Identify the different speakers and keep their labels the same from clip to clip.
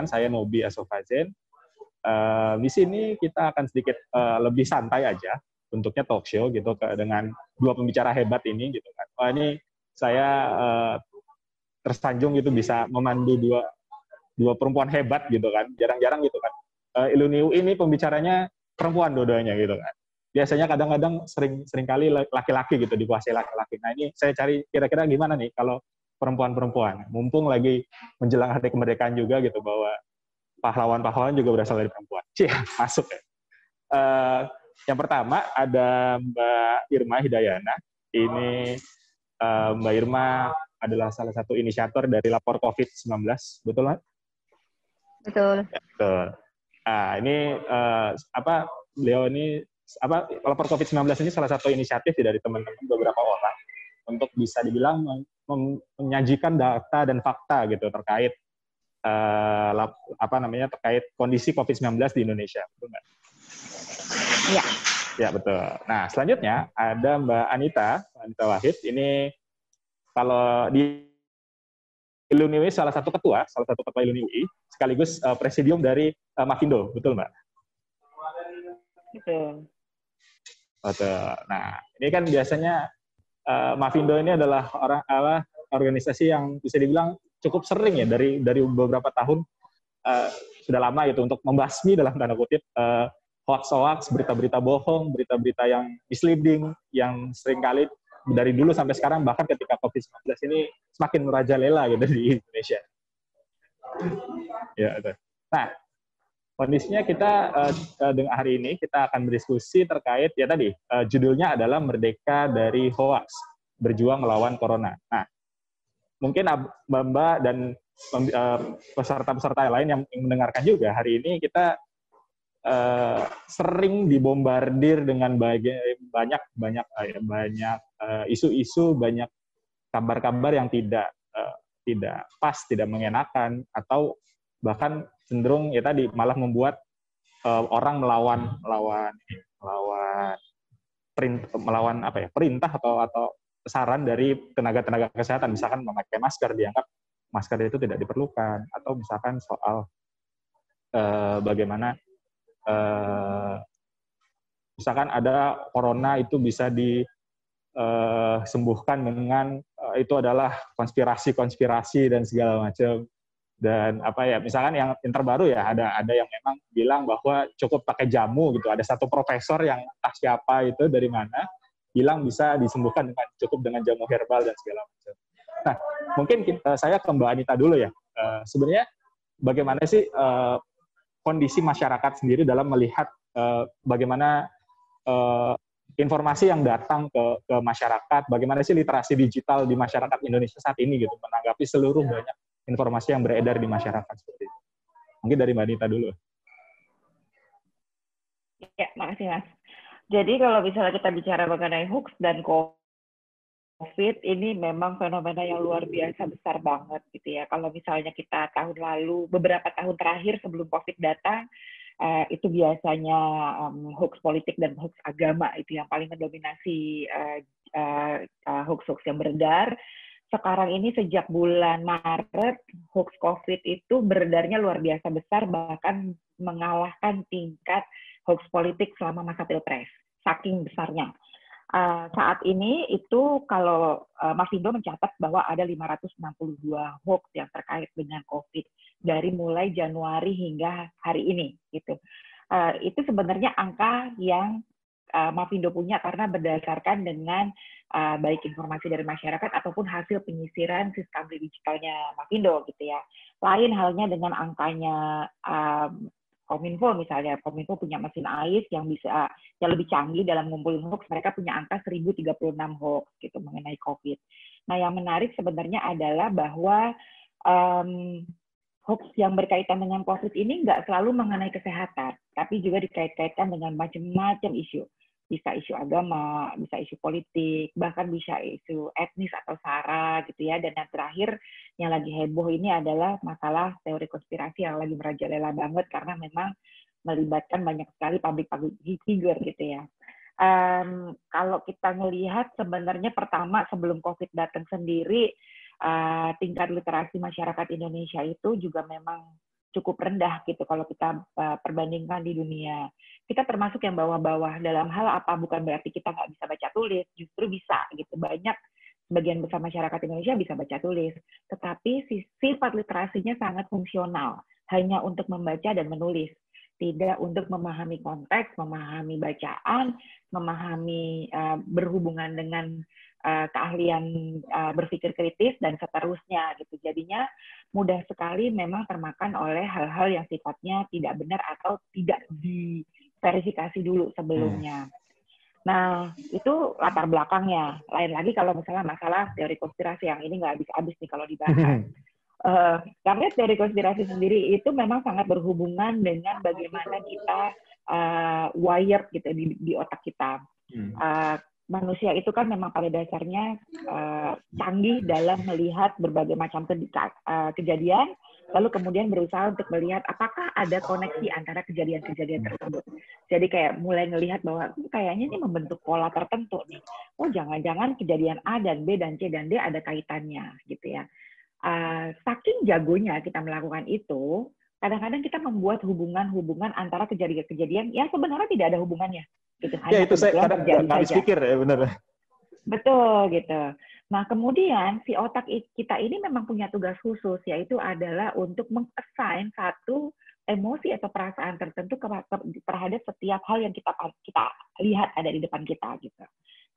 Speaker 1: Perkenalkan, saya Nobi Asofazen. Di sini kita akan sedikit lebih santai aja, bentuknya talk show gitu dengan dua pembicara hebat ini gitu kan. Ini saya tersanjung gitu bisa memandu dua perempuan hebat gitu kan, jarang-jarang gitu kan. Iluniu ini pembicaranya perempuan dua-duanya gitu kan. Biasanya kadang-kadang sering kali laki-laki gitu, dikuasai laki-laki. Nah ini saya cari kira-kira gimana nih kalau perempuan-perempuan, mumpung lagi menjelang hari kemerdekaan juga gitu, bahwa pahlawan-pahlawan juga berasal dari perempuan. Cih, masuk ya. Yang pertama ada Mbak Irma Hidayana. Ini Mbak Irma adalah salah satu inisiator dari lapor COVID-19, betul kan?
Speaker 2: Betul.
Speaker 1: Ya, betul. Nah, ini beliau ini lapor COVID-19 ini salah satu inisiatif dari teman-teman beberapa orang untuk bisa dibilang menyajikan data dan fakta gitu terkait terkait kondisi COVID-19 di Indonesia, betul nggak?
Speaker 2: Iya.
Speaker 1: Ya, betul. Nah, selanjutnya ada Mbak Anita Wahid. Ini kalau di Iluniwi salah satu ketua Iluniwi, sekaligus presidium dari Mafindo, betul Mbak?
Speaker 2: Betul.
Speaker 1: Betul. Nah, ini kan biasanya Mafindo ini adalah organisasi yang bisa dibilang cukup sering ya dari beberapa tahun sudah lama gitu untuk membasmi dalam tanda kutip hoax, berita-berita bohong, berita-berita yang misleading, yang seringkali dari dulu sampai sekarang, bahkan ketika COVID-19 ini semakin merajalela gitu di Indonesia. Ya, itu. Nah, kondisinya kita dengan hari ini kita akan berdiskusi terkait ya tadi judulnya adalah Merdeka dari Hoax, berjuang melawan Corona. Nah, mungkin Mbak dan peserta-peserta lain yang mendengarkan juga, hari ini kita sering dibombardir dengan banyak isu-isu, banyak kabar-kabar yang tidak pas, tidak mengenakan, atau bahkan cenderung ya tadi malah membuat orang melawan perintah atau saran dari tenaga kesehatan, misalkan memakai masker, dianggap masker itu tidak diperlukan, atau misalkan soal bagaimana misalkan ada corona itu bisa disembuhkan dengan itu adalah konspirasi dan segala macam. Dan misalkan yang terbaru ya ada yang memang bilang bahwa cukup pakai jamu gitu. Ada satu profesor yang entah siapa itu dari mana bilang bisa disembuhkan dengan jamu herbal dan segala macam. Nah, mungkin saya ke Mbak Anita dulu ya. Sebenarnya bagaimana sih kondisi masyarakat sendiri dalam melihat bagaimana informasi yang datang ke masyarakat, bagaimana sih literasi digital di masyarakat Indonesia saat ini gitu, menanggapi seluruh banyak informasi yang beredar di masyarakat seperti itu. Mungkin dari Mbak Anita dulu.
Speaker 2: Ya, makasih Mas. Jadi kalau misalnya kita bicara mengenai hoax dan COVID, ini memang fenomena yang luar biasa besar banget gitu ya. Kalau misalnya kita tahun lalu, beberapa tahun terakhir sebelum COVID datang, itu biasanya hoax politik dan hoax agama itu yang paling mendominasi hoax-hoax yang beredar. Sekarang ini sejak bulan Maret, hoax COVID itu beredarnya luar biasa besar, bahkan mengalahkan tingkat hoax politik selama masa Pilpres. Saking besarnya. Saat ini itu kalau Mafindo mencatat bahwa ada 562 hoax yang terkait dengan COVID dari mulai Januari hingga hari ini gitu. Itu sebenarnya angka yang Mafindo punya karena berdasarkan dengan baik informasi dari masyarakat ataupun hasil penyisiran sistem digitalnya Mafindo gitu ya. Lain halnya dengan angkanya Kominfo misalnya, Kominfo punya mesin AIS yang lebih canggih dalam ngumpulin hoax, mereka punya angka 1036 hoax gitu mengenai COVID. Nah, yang menarik sebenarnya adalah bahwa hoax yang berkaitan dengan COVID ini nggak selalu mengenai kesehatan, tapi juga dikait-kaitkan dengan macam-macam isu. Bisa isu agama, bisa isu politik, bahkan bisa isu etnis atau SARA gitu ya. Dan yang terakhir yang lagi heboh ini adalah masalah teori konspirasi yang lagi merajalela banget karena memang melibatkan banyak sekali public figure gitu ya. Kalau kita melihat sebenarnya pertama sebelum COVID datang sendiri, tingkat literasi masyarakat Indonesia itu juga memang cukup rendah gitu kalau kita perbandingkan di dunia. Kita termasuk yang bawah-bawah dalam hal apa, bukan berarti kita nggak bisa baca tulis, justru bisa gitu. Banyak, sebagian besar masyarakat Indonesia bisa baca tulis, tetapi sifat literasinya sangat fungsional, hanya untuk membaca dan menulis, tidak untuk memahami konteks, memahami bacaan, memahami berhubungan dengan keahlian berpikir kritis dan seterusnya gitu. Jadinya mudah sekali memang termakan oleh hal-hal yang sifatnya tidak benar atau tidak diverifikasi dulu sebelumnya. Nah, itu latar belakangnya. Lain lagi kalau misalnya masalah teori konspirasi, yang ini nggak habis-habis nih kalau dibahas. Karena teori konspirasi sendiri itu memang sangat berhubungan dengan bagaimana kita wired gitu di otak kita. Manusia itu kan memang pada dasarnya canggih dalam melihat berbagai macam kejadian, lalu kemudian berusaha untuk melihat apakah ada koneksi antara kejadian-kejadian tersebut. Jadi kayak mulai ngelihat bahwa kayaknya ini membentuk pola tertentu nih. Oh, jangan-jangan kejadian A dan B dan C dan D ada kaitannya gitu ya. Saking jagonya kita melakukan itu, kadang-kadang kita membuat hubungan-hubungan antara kejadian-kejadian yang sebenarnya tidak ada hubungannya. Gitu.
Speaker 1: Ya, itu saya kadang nggak habis pikir ya, benar.
Speaker 2: Betul, gitu. Nah, kemudian si otak kita ini memang punya tugas khusus, yaitu adalah untuk meng-assign satu emosi atau perasaan tertentu terhadap setiap hal yang kita lihat ada di depan kita, gitu.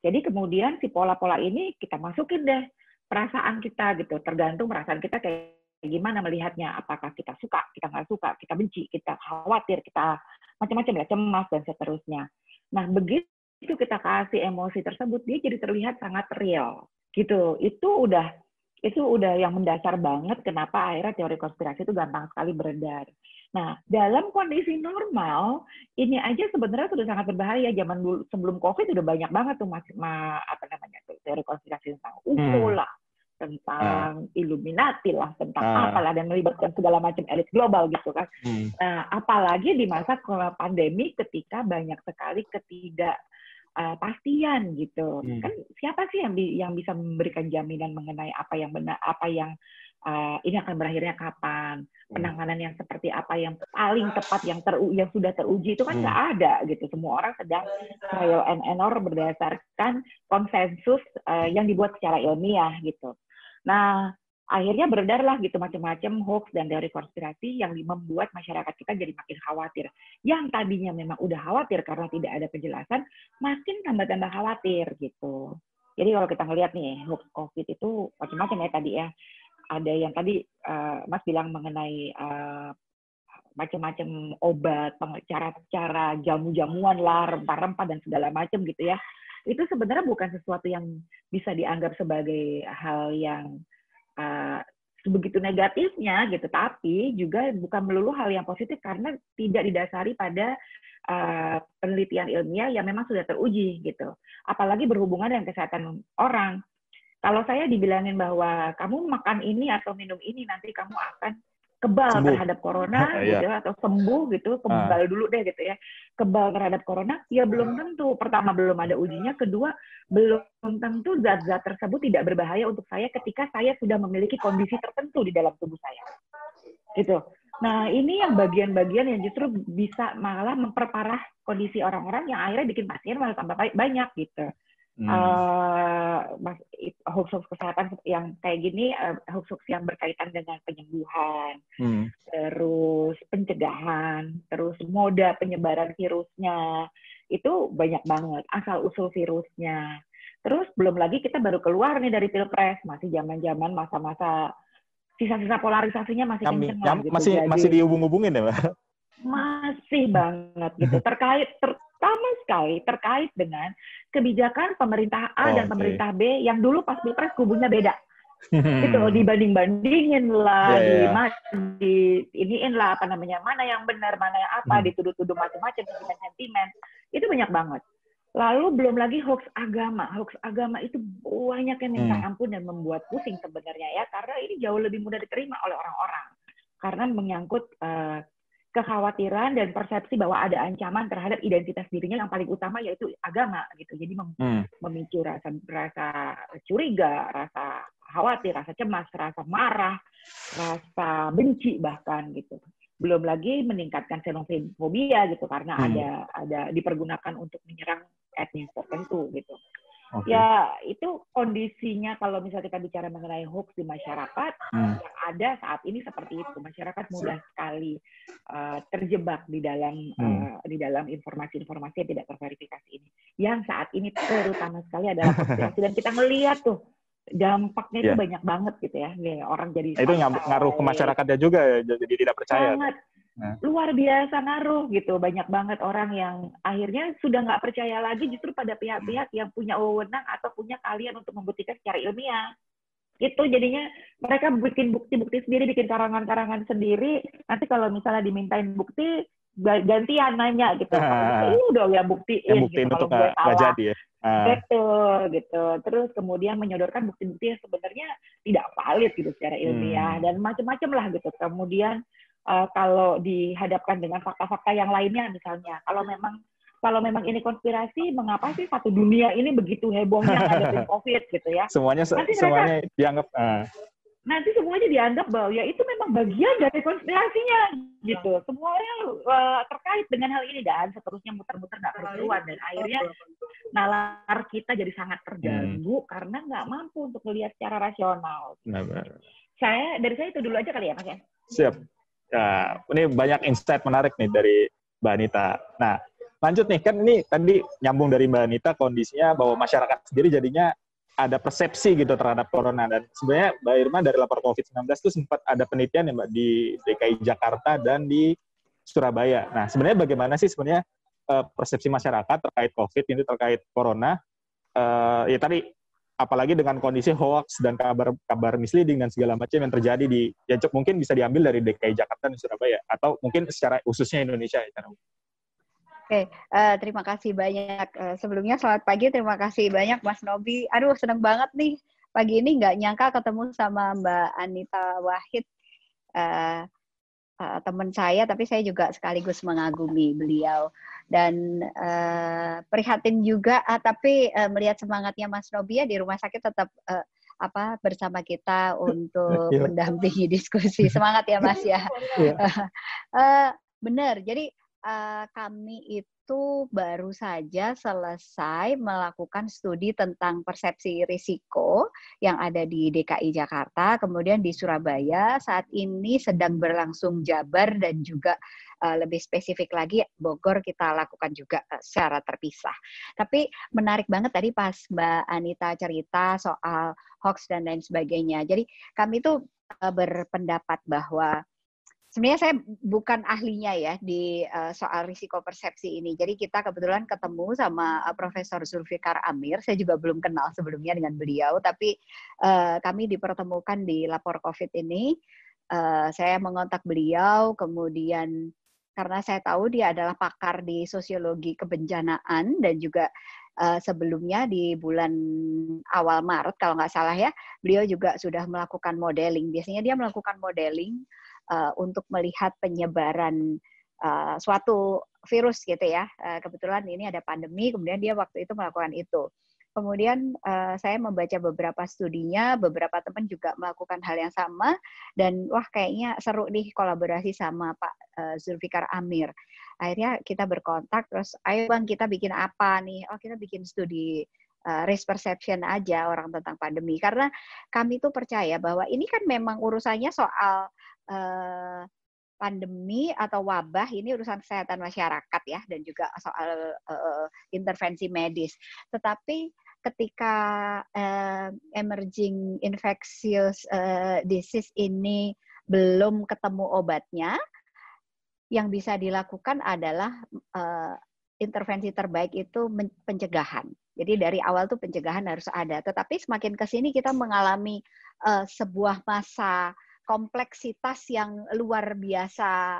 Speaker 2: Jadi kemudian si pola-pola ini kita masukin deh perasaan kita, gitu. Tergantung perasaan kita kayak gimana melihatnya, apakah kita suka, kita nggak suka, kita benci, kita khawatir, kita macam-macam ya, cemas, dan seterusnya. Nah, begitu kita kasih emosi tersebut, dia jadi terlihat sangat real, gitu. Itu udah yang mendasar banget kenapa akhirnya teori konspirasi itu gampang sekali beredar. Nah, dalam kondisi normal, ini aja sebenarnya sudah sangat berbahaya. Zaman dulu, sebelum COVID udah banyak banget tuh teori konspirasi tentang UFO lah, tentang Illuminati lah, tentang apalah, dan melibatkan segala macam elit global gitu kan. Apalagi di masa pandemi ketika banyak sekali ketidakpastian gitu. Kan siapa sih yang bisa memberikan jaminan mengenai apa yang benar, apa yang ini akan berakhirnya kapan, penanganan yang seperti apa yang paling tepat, yang sudah teruji itu kan nggak ada gitu. Semua orang sedang trial and error berdasarkan konsensus yang dibuat secara ilmiah gitu. Nah, akhirnya beredarlah gitu macam-macam hoax dan teori konspirasi yang membuat masyarakat kita jadi makin khawatir. Yang tadinya memang udah khawatir karena tidak ada penjelasan, makin tambah-tambah khawatir gitu. Jadi kalau kita ngelihat nih, hoax COVID itu macam-macam ya tadi ya. Ada yang tadi Mas bilang mengenai macam-macam obat, cara-cara jamu-jamuan lah, rempah-rempah dan segala macam gitu ya. Itu sebenarnya bukan sesuatu yang bisa dianggap sebagai hal yang begitu negatifnya gitu, tapi juga bukan melulu hal yang positif karena tidak didasari pada penelitian ilmiah yang memang sudah teruji gitu. Apalagi berhubungan dengan kesehatan orang. Kalau saya dibilangin bahwa kamu makan ini atau minum ini nanti kamu akan kebal terhadap corona gitu atau sembuh gitu, kebal dulu deh gitu ya, kebal terhadap corona, ya belum tentu. Pertama, belum ada ujinya. Kedua, belum tentu zat-zat tersebut tidak berbahaya untuk saya ketika saya sudah memiliki kondisi tertentu di dalam tubuh saya gitu. Nah, ini yang bagian-bagian yang justru bisa malah memperparah kondisi orang-orang yang akhirnya bikin pasien malah tambah banyak gitu. Hoax-hoax kesehatan yang kayak gini, hoax-hoax yang berkaitan dengan penyembuhan, terus pencegahan, terus moda penyebaran virusnya, itu banyak banget, asal-usul virusnya. Terus belum lagi kita baru keluar nih dari Pilpres, masih zaman-zaman masa-masa sisa-sisa polarisasinya masih kenceng lah gitu.
Speaker 1: Masih dihubung-hubungin ya, Mbak?
Speaker 2: Masih banget gitu. Pertama sekali terkait dengan kebijakan pemerintah A dan pemerintah B yang dulu pas Pilpres kubunya beda. Gitu, dibanding-bandingin lah, iniin lah mana yang benar, mana yang apa, dituduh-tuduh macam-macam, sentimen-sentimen. Itu banyak banget. Lalu belum lagi hoax agama. Hoax agama itu banyak yang minta ampun dan membuat pusing sebenarnya ya, karena ini jauh lebih mudah diterima oleh orang-orang. Karena menyangkut kekhawatiran dan persepsi bahwa ada ancaman terhadap identitas dirinya yang paling utama yaitu agama gitu. Jadi memicu rasa curiga, rasa khawatir, rasa cemas, rasa marah, rasa benci bahkan gitu. Belum lagi meningkatkan xenofobia gitu karena ada dipergunakan untuk menyerang etnis tertentu gitu.
Speaker 1: Oke.
Speaker 2: Ya itu kondisinya kalau misalnya kita bicara mengenai hoax di masyarakat yang ada saat ini seperti itu. Masyarakat mudah sekali terjebak di dalam informasi-informasi yang tidak terverifikasi ini. Yang saat ini terutama sekali adalah konspirasi dan kita melihat tuh dampaknya itu banyak banget gitu ya. Nih, orang jadi
Speaker 1: itu ngaruh ke masyarakatnya juga ya, jadi tidak percaya.
Speaker 2: Sangat. Luar biasa ngaruh gitu. Banyak banget orang yang akhirnya sudah nggak percaya lagi justru pada pihak-pihak yang punya wewenang atau punya keahlian untuk membuktikan secara ilmiah. Itu jadinya mereka bikin bukti-bukti sendiri, bikin karangan-karangan sendiri. Nanti kalau misalnya dimintain bukti, gantian nanya gitu. Lu dong yang buktiin gitu kalau gue salah.
Speaker 1: Jadi, ya.
Speaker 2: Betul gitu. Terus kemudian menyodorkan bukti-bukti yang sebenarnya tidak valid gitu secara ilmiah dan macam-macam lah gitu. Kemudian kalau dihadapkan dengan fakta-fakta yang lainnya misalnya, kalau memang ini konspirasi, mengapa sih satu dunia ini begitu hebohnya ngadepin COVID gitu ya?
Speaker 1: Semuanya dianggap
Speaker 2: nanti semuanya dianggap bahwa ya itu memang bagian dari konspirasinya gitu. Semuanya terkait dengan hal ini dan seterusnya muter-muter nggak keruan dan akhirnya nalar kita jadi sangat terganggu karena nggak mampu untuk melihat secara rasional. Dari saya itu dulu aja kali ya Mas ya.
Speaker 1: Siap. Nah, ini banyak insight menarik nih dari Mbak Anita. Nah, lanjut nih, kan ini tadi nyambung dari Mbak Anita kondisinya bahwa masyarakat sendiri jadinya ada persepsi gitu terhadap corona. Dan sebenarnya Mbak Irma dari lapor COVID-19 itu sempat ada penelitian ya Mbak di DKI Jakarta dan di Surabaya. Nah, sebenarnya bagaimana sih sebenarnya persepsi masyarakat terkait COVID ini, terkait corona? Ya tadi, apalagi dengan kondisi hoax dan kabar misleading dan segala macam yang terjadi mungkin bisa diambil dari DKI Jakarta dan Surabaya atau mungkin secara khususnya Indonesia ya.
Speaker 3: Oke, terima kasih banyak. Sebelumnya selamat pagi, terima kasih banyak Mas Nobi. Aduh, seneng banget nih pagi ini, nggak nyangka ketemu sama Mbak Anita Wahid, teman saya, tapi saya juga sekaligus mengagumi beliau. Dan prihatin juga, tapi melihat semangatnya Mas Nobi ya di rumah sakit tetap bersama kita untuk mendampingi diskusi. Semangat ya Mas ya. Benar, jadi kami itu baru saja selesai melakukan studi tentang persepsi risiko yang ada di DKI Jakarta, kemudian di Surabaya, saat ini sedang berlangsung Jabar dan juga lebih spesifik lagi Bogor kita lakukan juga secara terpisah. Tapi menarik banget tadi pas Mbak Anita cerita soal hoax dan lain sebagainya. Jadi kami tuh berpendapat bahwa sebenarnya saya bukan ahlinya ya di soal risiko persepsi ini. Jadi kita kebetulan ketemu sama Profesor Zulfikar Amir. Saya juga belum kenal sebelumnya dengan beliau, tapi kami dipertemukan di lapor COVID ini. Saya mengontak beliau, kemudian karena saya tahu dia adalah pakar di sosiologi kebencanaan dan juga sebelumnya di bulan awal Maret kalau nggak salah ya, beliau juga sudah melakukan modeling. Biasanya dia melakukan modeling untuk melihat penyebaran suatu virus gitu ya. Kebetulan ini ada pandemi, kemudian dia waktu itu melakukan itu. Kemudian saya membaca beberapa studinya, beberapa teman juga melakukan hal yang sama, dan wah kayaknya seru nih kolaborasi sama Pak Zulfikar Amir. Akhirnya kita berkontak, terus ayo Bang kita bikin apa nih? Oh kita bikin studi risk perception aja orang tentang pandemi. Karena kami tuh percaya bahwa ini kan memang urusannya soal pandemi atau wabah, ini urusan kesehatan masyarakat ya, dan juga soal intervensi medis. Tetapi ketika emerging infectious disease ini belum ketemu obatnya, yang bisa dilakukan adalah intervensi terbaik itu pencegahan. Jadi dari awal tuh pencegahan harus ada. Tetapi semakin ke sini kita mengalami sebuah masa kompleksitas yang luar biasa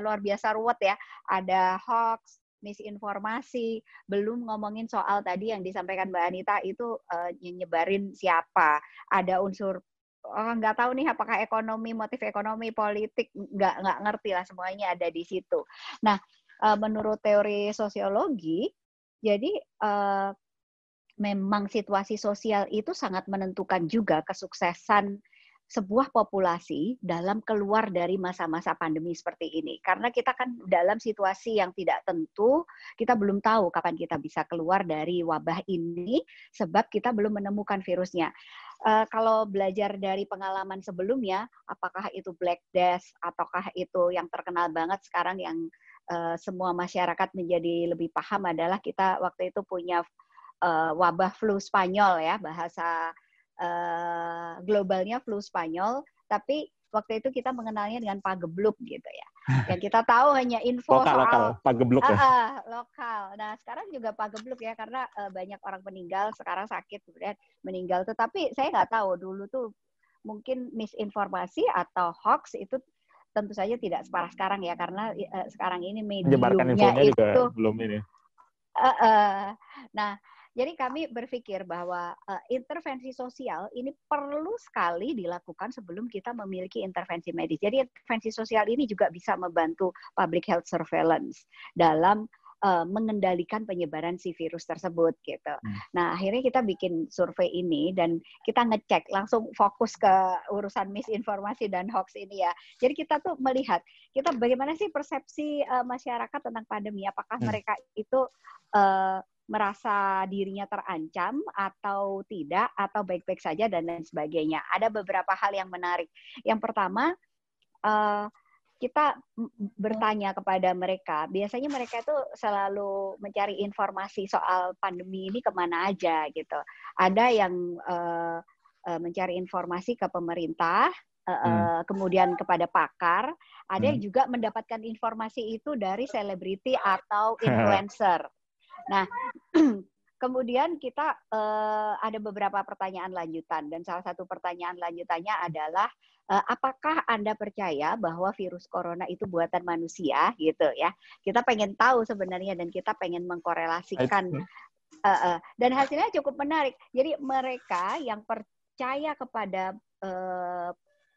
Speaker 3: luar biasa ruwet ya. Ada hoax, misinformasi, belum ngomongin soal tadi yang disampaikan Mbak Anita itu nyebarin siapa. Ada unsur nggak tahu nih apakah ekonomi, motif ekonomi, politik, nggak ngerti lah, semuanya ada di situ. Nah, menurut teori sosiologi, jadi memang situasi sosial itu sangat menentukan juga kesuksesan sebuah populasi dalam keluar dari masa-masa pandemi seperti ini. Karena kita kan dalam situasi yang tidak tentu, kita belum tahu kapan kita bisa keluar dari wabah ini, sebab kita belum menemukan virusnya. Kalau belajar dari pengalaman sebelumnya, apakah itu Black Death, ataukah itu yang terkenal banget sekarang yang semua masyarakat menjadi lebih paham adalah kita waktu itu punya wabah flu Spanyol ya, bahasa globalnya flu Spanyol, tapi waktu itu kita mengenalnya dengan pagebluk gitu ya. Yang kita tahu hanya info
Speaker 1: lokal pagebluk ya.
Speaker 3: Lokal. Nah, sekarang juga pagebluk ya, karena banyak orang meninggal, sekarang sakit kemudian meninggal. Tetapi saya nggak tahu dulu tuh mungkin misinformasi atau hoax itu tentu saja tidak separah sekarang ya, karena sekarang ini mediumnya itu juga
Speaker 1: belum ini.
Speaker 3: Nah, jadi kami berpikir bahwa intervensi sosial ini perlu sekali dilakukan sebelum kita memiliki intervensi medis. Jadi intervensi sosial ini juga bisa membantu public health surveillance dalam mengendalikan penyebaran si virus tersebut gitu. Nah, akhirnya kita bikin survei ini dan kita ngecek, langsung fokus ke urusan misinformasi dan hoax ini ya. Jadi kita tuh melihat, kita bagaimana sih persepsi masyarakat tentang pandemi, apakah mereka itu merasa dirinya terancam atau tidak, atau baik-baik saja dan lain sebagainya. Ada beberapa hal yang menarik. Yang pertama, kita bertanya kepada mereka, biasanya mereka itu selalu mencari informasi soal pandemi ini kemana aja gitu. Ada yang mencari informasi ke pemerintah, kemudian kepada pakar, ada yang juga mendapatkan informasi itu dari selebriti atau influencer. Nah, kemudian kita ada beberapa pertanyaan lanjutan, dan salah satu pertanyaan lanjutannya adalah apakah Anda percaya bahwa virus corona itu buatan manusia gitu ya? Kita pengen tahu sebenarnya dan kita pengen mengkorelasikan dan hasilnya cukup menarik. Jadi mereka yang percaya kepada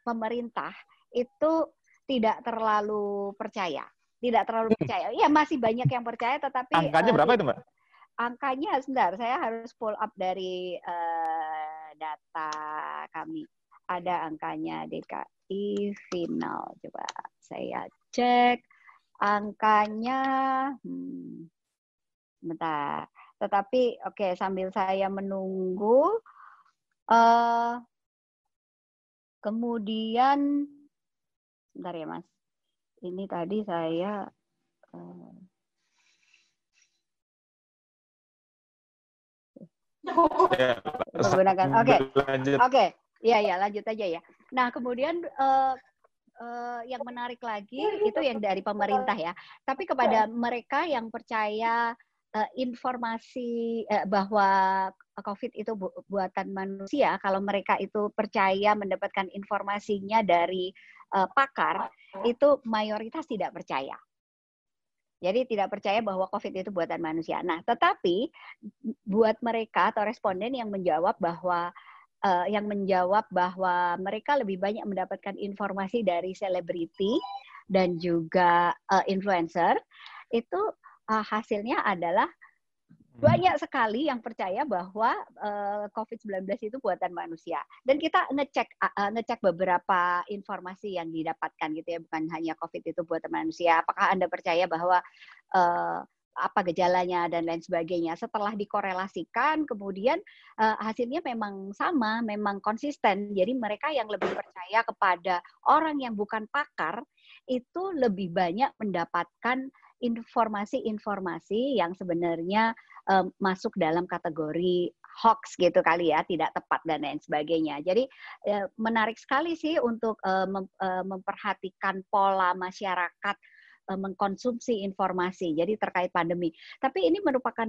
Speaker 3: pemerintah itu tidak terlalu percaya. Tidak terlalu percaya. Ya masih banyak yang percaya, tetapi
Speaker 1: angkanya berapa itu, Mbak?
Speaker 3: Angkanya sebentar, saya harus pull up dari data kami. Ada angkanya DKI final. Coba saya cek angkanya. Bentar. Tetapi oke, sambil saya menunggu, kemudian sebentar ya Mas. Ini tadi saya menggunakan. Oke, ya lanjut aja ya. Nah kemudian yang menarik lagi itu yang dari pemerintah ya. Tapi kepada mereka yang percaya informasi bahwa COVID itu buatan manusia, kalau mereka itu percaya mendapatkan informasinya dari pakar, itu mayoritas tidak percaya. Jadi tidak percaya bahwa COVID itu buatan manusia. Nah, tetapi buat mereka atau responden yang menjawab bahwa mereka lebih banyak mendapatkan informasi dari selebriti dan juga influencer, itu hasilnya adalah banyak sekali yang percaya bahwa COVID-19 itu buatan manusia. Dan kita ngecek beberapa informasi yang didapatkan gitu ya, bukan hanya COVID itu buatan manusia. Apakah Anda percaya bahwa apa gejalanya dan lain sebagainya. Setelah dikorelasikan, kemudian hasilnya memang sama, memang konsisten. Jadi mereka yang lebih percaya kepada orang yang bukan pakar itu lebih banyak mendapatkan informasi-informasi yang sebenarnya masuk dalam kategori hoax gitu kali ya, tidak tepat dan lain sebagainya. Jadi menarik sekali sih untuk memperhatikan pola masyarakat mengkonsumsi informasi. Jadi terkait pandemi. Tapi ini merupakan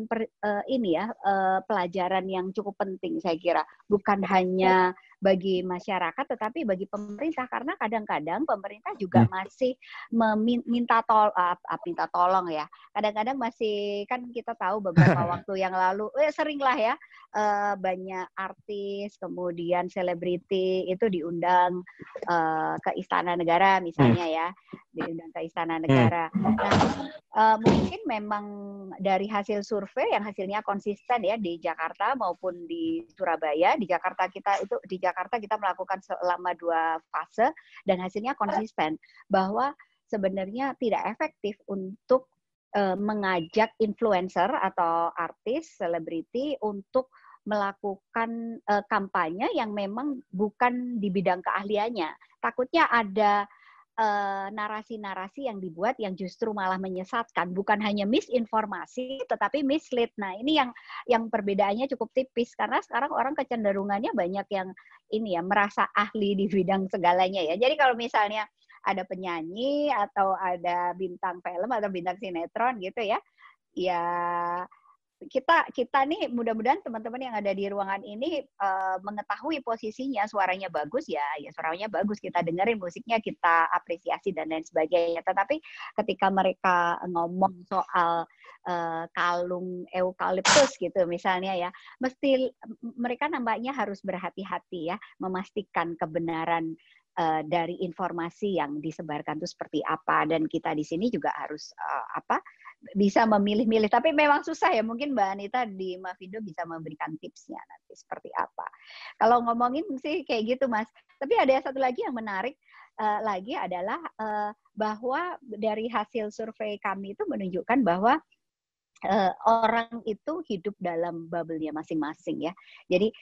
Speaker 3: pelajaran yang cukup penting saya kira. Bukan hanya bagi masyarakat, tetapi bagi pemerintah, karena kadang-kadang pemerintah juga masih minta tolong ya. Kadang-kadang masih, kan kita tahu beberapa waktu yang lalu, seringlah ya, banyak artis, kemudian selebriti itu diundang ke Istana Negara misalnya ya, diundang ke Istana Negara. Nah, mungkin memang dari hasil survei yang hasilnya konsisten ya di Jakarta maupun di Surabaya. Di Jakarta kita melakukan selama 2 fase dan hasilnya konsisten bahwa sebenarnya tidak efektif untuk mengajak influencer atau artis, selebriti untuk melakukan kampanye yang memang bukan di bidang keahliannya. Takutnya ada narasi-narasi yang dibuat yang justru malah menyesatkan, bukan hanya misinformasi tetapi mislead. Nah, ini yang perbedaannya cukup tipis karena sekarang orang kecenderungannya banyak yang ini ya merasa ahli di bidang segalanya ya. Jadi kalau misalnya ada penyanyi atau ada bintang film atau bintang sinetron gitu ya, ya kita nih mudah-mudahan teman-teman yang ada di ruangan ini mengetahui posisinya, suaranya bagus ya suaranya bagus, kita dengerin musiknya, kita apresiasi dan lain sebagainya. Tetapi ketika mereka ngomong soal kalung eukaliptus gitu misalnya ya, mesti mereka nampaknya harus berhati-hati ya, memastikan kebenaran dari informasi yang disebarkan itu seperti apa, dan kita di sini juga harus bisa memilih-milih. Tapi memang susah ya, mungkin Mbak Anita di Mavindo bisa memberikan tipsnya nanti seperti apa. Kalau ngomongin sih kayak gitu Mas. Tapi ada satu lagi yang menarik lagi adalah bahwa dari hasil survei kami itu menunjukkan bahwa orang itu hidup dalam bubble-nya masing-masing ya. Jadi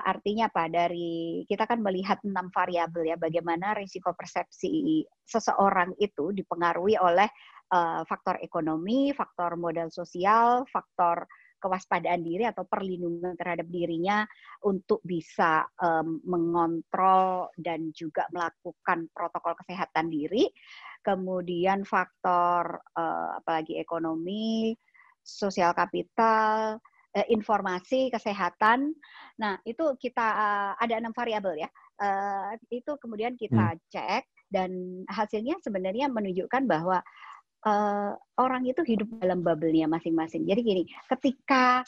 Speaker 3: artinya apa? Dari kita kan melihat 6 variabel ya, bagaimana risiko persepsi seseorang itu dipengaruhi oleh faktor ekonomi, faktor modal sosial, faktor kewaspadaan diri atau perlindungan terhadap dirinya untuk bisa mengontrol dan juga melakukan protokol kesehatan diri. Kemudian faktor apalagi ekonomi, sosial kapital, informasi, kesehatan. Nah, itu kita ada 6 variabel ya. Itu kemudian kita cek dan hasilnya sebenarnya menunjukkan bahwa orang itu hidup dalam bubble-nya masing-masing. Jadi gini, ketika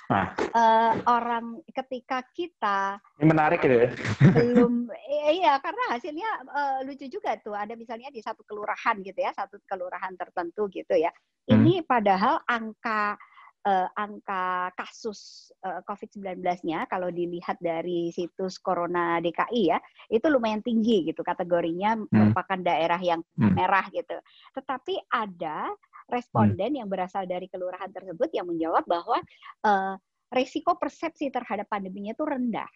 Speaker 3: ketika kita
Speaker 1: ini menarik gitu ya.
Speaker 3: Belum, iya karena hasilnya lucu juga tuh. Ada misalnya di satu kelurahan gitu ya, satu kelurahan tertentu gitu ya. Ini padahal angka kasus COVID-19-nya kalau dilihat dari situs Corona DKI ya, itu lumayan tinggi gitu, kategorinya merupakan daerah yang merah gitu. Tetapi ada responden yang berasal dari kelurahan tersebut yang menjawab bahwa risiko persepsi terhadap pandeminya itu rendah.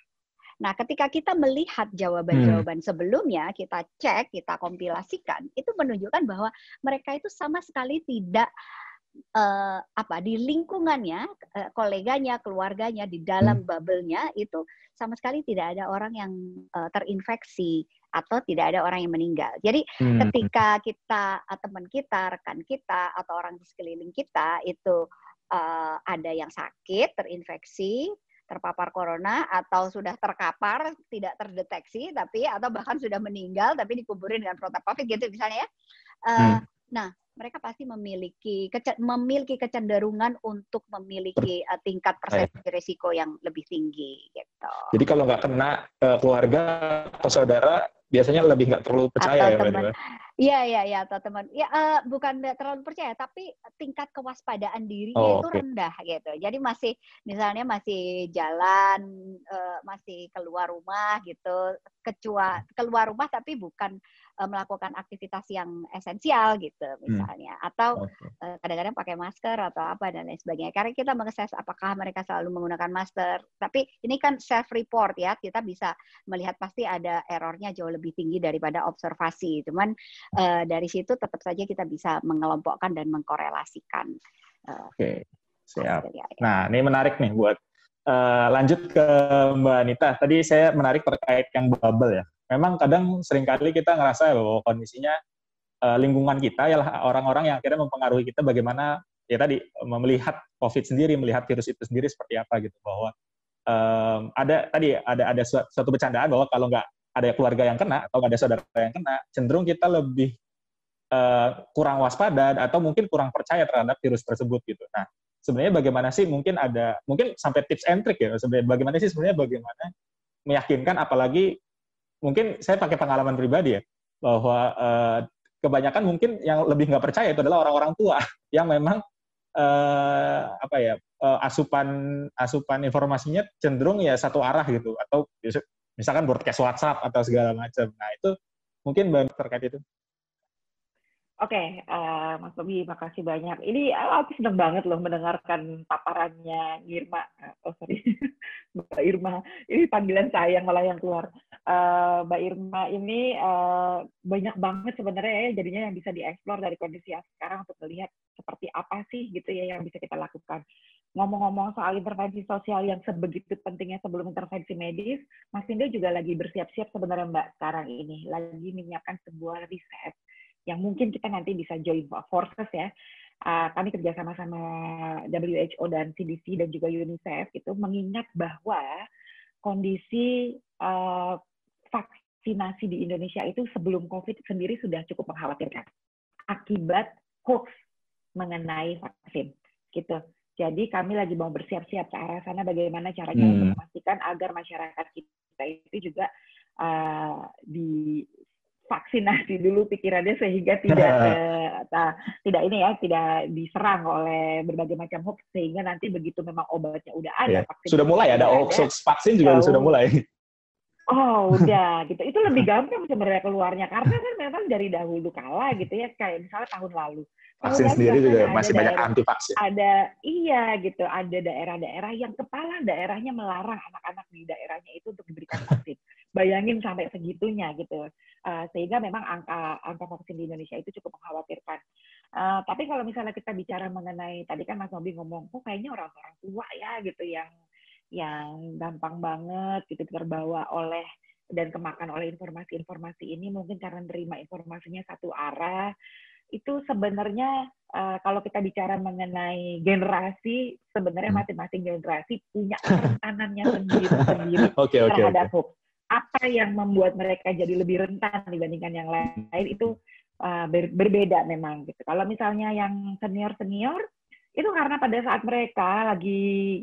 Speaker 3: Nah, ketika kita melihat jawaban-jawaban sebelumnya, kita cek, kita kompilasikan, itu menunjukkan bahwa mereka itu sama sekali tidak di lingkungannya, koleganya, keluarganya, di dalam bubble-nya itu sama sekali tidak ada orang yang terinfeksi atau tidak ada orang yang meninggal. Jadi ketika kita, teman kita, rekan kita, atau orang di sekeliling kita itu ada yang sakit, terinfeksi, terpapar corona, atau sudah terkapar, tidak terdeteksi, tapi atau bahkan sudah meninggal, tapi dikuburin dengan protokol COVID gitu misalnya ya. Nah, mereka pasti memiliki kecenderungan untuk memiliki tingkat persepsi risiko yang lebih tinggi gitu.
Speaker 1: Jadi kalau nggak kena keluarga atau saudara, biasanya lebih nggak terlalu percaya
Speaker 3: atau
Speaker 1: ya,
Speaker 3: teman. Iya, atau teman. Ya, bukan nggak terlalu percaya, tapi tingkat kewaspadaan dirinya itu rendah gitu. Jadi misalnya masih jalan, masih keluar rumah gitu, keluar rumah tapi bukan melakukan aktivitas yang esensial gitu misalnya, atau kadang-kadang pakai masker atau apa dan lain sebagainya. Karena kita mengakses apakah mereka selalu menggunakan masker. Tapi ini kan self-report ya, kita bisa melihat pasti ada errornya jauh lebih tinggi daripada observasi. Cuman dari situ tetap saja kita bisa mengelompokkan dan mengkorelasikan.
Speaker 1: Oke, siap. Nah, ini menarik nih buat lanjut ke Mbak Anita. Tadi saya menarik terkait yang bubble ya. Memang kadang seringkali kita ngerasa bahwa kondisinya lingkungan kita ya orang-orang yang akhirnya mempengaruhi kita bagaimana ya tadi melihat COVID sendiri, melihat virus itu sendiri seperti apa gitu, bahwa ada suatu bercandaan bahwa kalau nggak ada keluarga yang kena atau nggak ada saudara yang kena, cenderung kita lebih kurang waspada atau mungkin kurang percaya terhadap virus tersebut gitu. Nah, sebenarnya bagaimana sih mungkin sampai tips and trick ya sebenarnya bagaimana meyakinkan, apalagi mungkin saya pakai pengalaman pribadi ya, bahwa kebanyakan mungkin yang lebih nggak percaya itu adalah orang-orang tua. yang memang asupan informasinya cenderung ya satu arah gitu, atau misalkan broadcast WhatsApp atau segala macam. Nah itu mungkin Mbak terkait itu.
Speaker 2: Oke, Mas Bobi, makasih banyak. Ini aku senang banget loh mendengarkan paparannya Irma. Mbak Irma. Ini panggilan saya malah yang keluar. Mbak Irma ini banyak banget sebenarnya ya jadinya yang bisa dieksplor dari kondisi yang sekarang untuk melihat seperti apa sih gitu ya yang bisa kita lakukan. Ngomong-ngomong soal intervensi sosial yang sebegitu pentingnya sebelum intervensi medis, Mas Indo juga lagi bersiap-siap sebenarnya Mbak sekarang ini. Lagi menyiapkan sebuah riset yang mungkin kita nanti bisa join forces ya. Kami kerjasama sama WHO dan CDC dan juga UNICEF itu mengingat bahwa kondisi vaksinasi di Indonesia itu sebelum COVID sendiri sudah cukup mengkhawatirkan akibat hoax mengenai vaksin gitu. Jadi kami lagi mau bersiap-siap ke arah sana bagaimana caranya untuk memastikan agar masyarakat kita itu juga divaksinasi dulu pikirannya sehingga tidak diserang oleh berbagai macam hoax sehingga nanti begitu memang obatnya udah ada, vaksin
Speaker 1: sudah mulai ada hoax vaksin juga sudah mulai.
Speaker 2: Oh, udah gitu. Itu lebih gampang sebenarnya keluarnya karena kan memang dari dahulu kala gitu ya, kayak misalnya tahun lalu.
Speaker 1: Vaksin sendiri juga masih banyak anti vaksin.
Speaker 2: Gitu. Ada daerah-daerah yang kepala daerahnya melarang anak-anak di daerahnya itu untuk diberikan vaksin. Bayangin sampai segitunya gitu. Sehingga memang angka vaksin di Indonesia itu cukup mengkhawatirkan. Tapi kalau misalnya kita bicara mengenai tadi kan Mas Nobi ngomong, kayaknya orang-orang tua ya gitu yang gampang banget gitu terbawa oleh dan kemakan oleh informasi-informasi ini mungkin karena nerima informasinya satu arah. Itu sebenarnya kalau kita bicara mengenai generasi, sebenarnya masing-masing generasi punya kerentanannya sendiri-sendiri terhadap hoax. Apa yang membuat mereka jadi lebih rentan dibandingkan yang lain itu berbeda memang gitu. Kalau misalnya yang senior-senior itu karena pada saat mereka lagi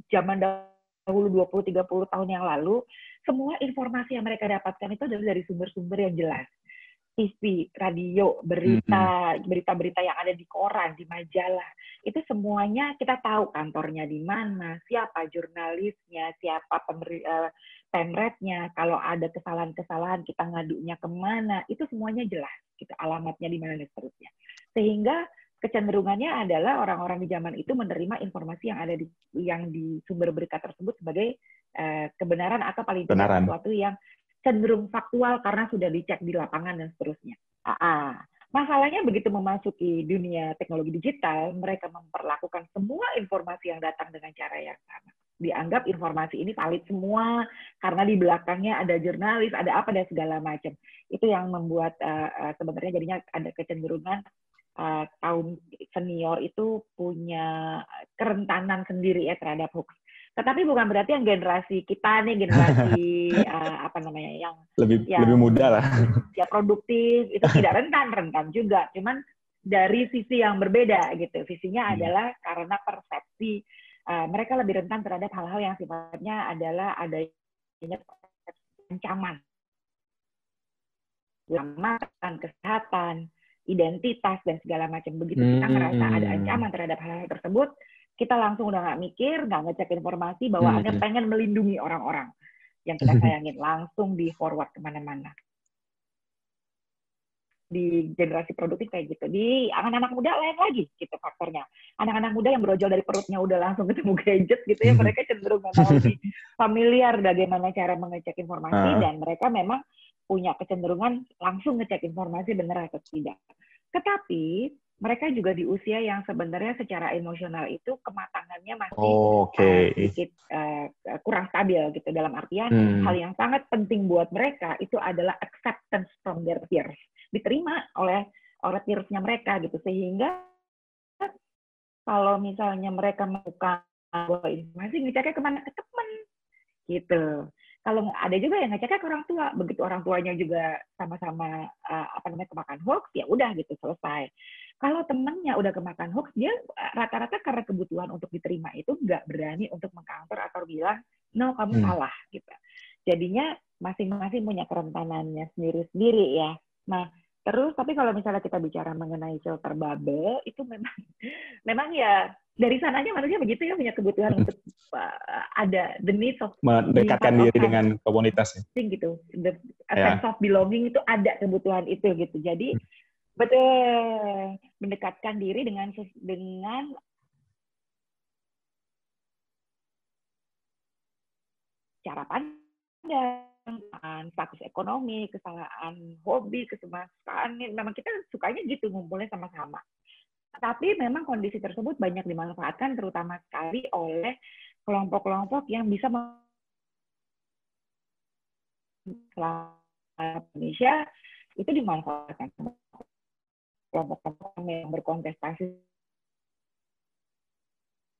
Speaker 2: zaman dahulu 20-30 tahun yang lalu, semua informasi yang mereka dapatkan itu adalah dari sumber-sumber yang jelas. TV, radio, berita-berita yang ada di koran, di majalah. Itu semuanya kita tahu kantornya di mana, siapa jurnalisnya, siapa pemretnya, kalau ada kesalahan-kesalahan kita ngadunya kemana, itu semuanya jelas, gitu, alamatnya di mana dan seterusnya. Sehingga kecenderungannya adalah orang-orang di zaman itu menerima informasi yang di sumber berita tersebut sebagai kebenaran atau paling tidak sesuatu yang cenderung faktual karena sudah dicek di lapangan dan seterusnya. Masalahnya begitu memasuki dunia teknologi digital, mereka memperlakukan semua informasi yang datang dengan cara yang sama. Dianggap informasi ini valid semua karena di belakangnya ada jurnalis, ada apa dan segala macam. Itu yang membuat sebenarnya jadinya ada kecenderungan kaum senior itu punya kerentanan sendiri ya terhadap hoax. Tetapi bukan berarti yang generasi kita nih, generasi yang
Speaker 1: lebih muda lah,
Speaker 2: ya produktif itu tidak rentan juga. Cuman dari sisi yang berbeda gitu. Visinya adalah karena persepsi mereka lebih rentan terhadap hal-hal yang sifatnya adalah adanya ancaman, keselamatan, kesehatan, identitas dan segala macam. Begitu kita merasa ada ancaman terhadap hal-hal tersebut, kita langsung udah nggak mikir, nggak ngecek informasi bahwa Anda pengen melindungi orang-orang yang kita sayangin, langsung di forward kemana-mana. Di generasi produktif kayak gitu. Di anak-anak muda lain lagi gitu faktornya. Anak-anak muda yang berojol dari perutnya udah langsung ketemu gadget gitu ya, mereka cenderung memang lebih familiar bagaimana cara mengecek informasi dan mereka memang punya kecenderungan langsung ngecek informasi benar atau tidak. Tetapi mereka juga di usia yang sebenarnya secara emosional itu kematangannya masih sedikit kurang stabil gitu. Dalam artian hal yang sangat penting buat mereka itu adalah acceptance from their peers, diterima oleh peers-nya mereka gitu. Sehingga kalau misalnya mereka melakukan informasi ngeceknya kemana, ke teman gitu. Kalau ada juga yang ngeceknya ke orang tua, begitu orang tuanya juga sama-sama kemakan hoax, ya udah gitu selesai. Kalau temennya udah kemakan hoax, dia rata-rata karena kebutuhan untuk diterima itu nggak berani untuk meng-counter atau bilang, no kamu salah gitu. Jadinya masing-masing punya kerentanannya sendiri-sendiri ya. Nah, Terus, tapi kalau misalnya kita bicara mengenai filter bubble, itu memang ya dari sananya manusia begitu ya, punya kebutuhan untuk ada the needs of
Speaker 1: mendekatkan diri dengan komunitas ya.
Speaker 2: Gitu, the sense of belonging itu ada kebutuhan itu gitu. Jadi betul mendekatkan diri dengan cara pandang, status ekonomi, kesalahan hobi, kesukaan, memang kita sukanya gitu ngumpulnya sama-sama. Tapi memang kondisi tersebut banyak dimanfaatkan terutama sekali oleh kelompok-kelompok yang bisa Indonesia itu dimanfaatkan kelompok-kelompok yang berkontestasi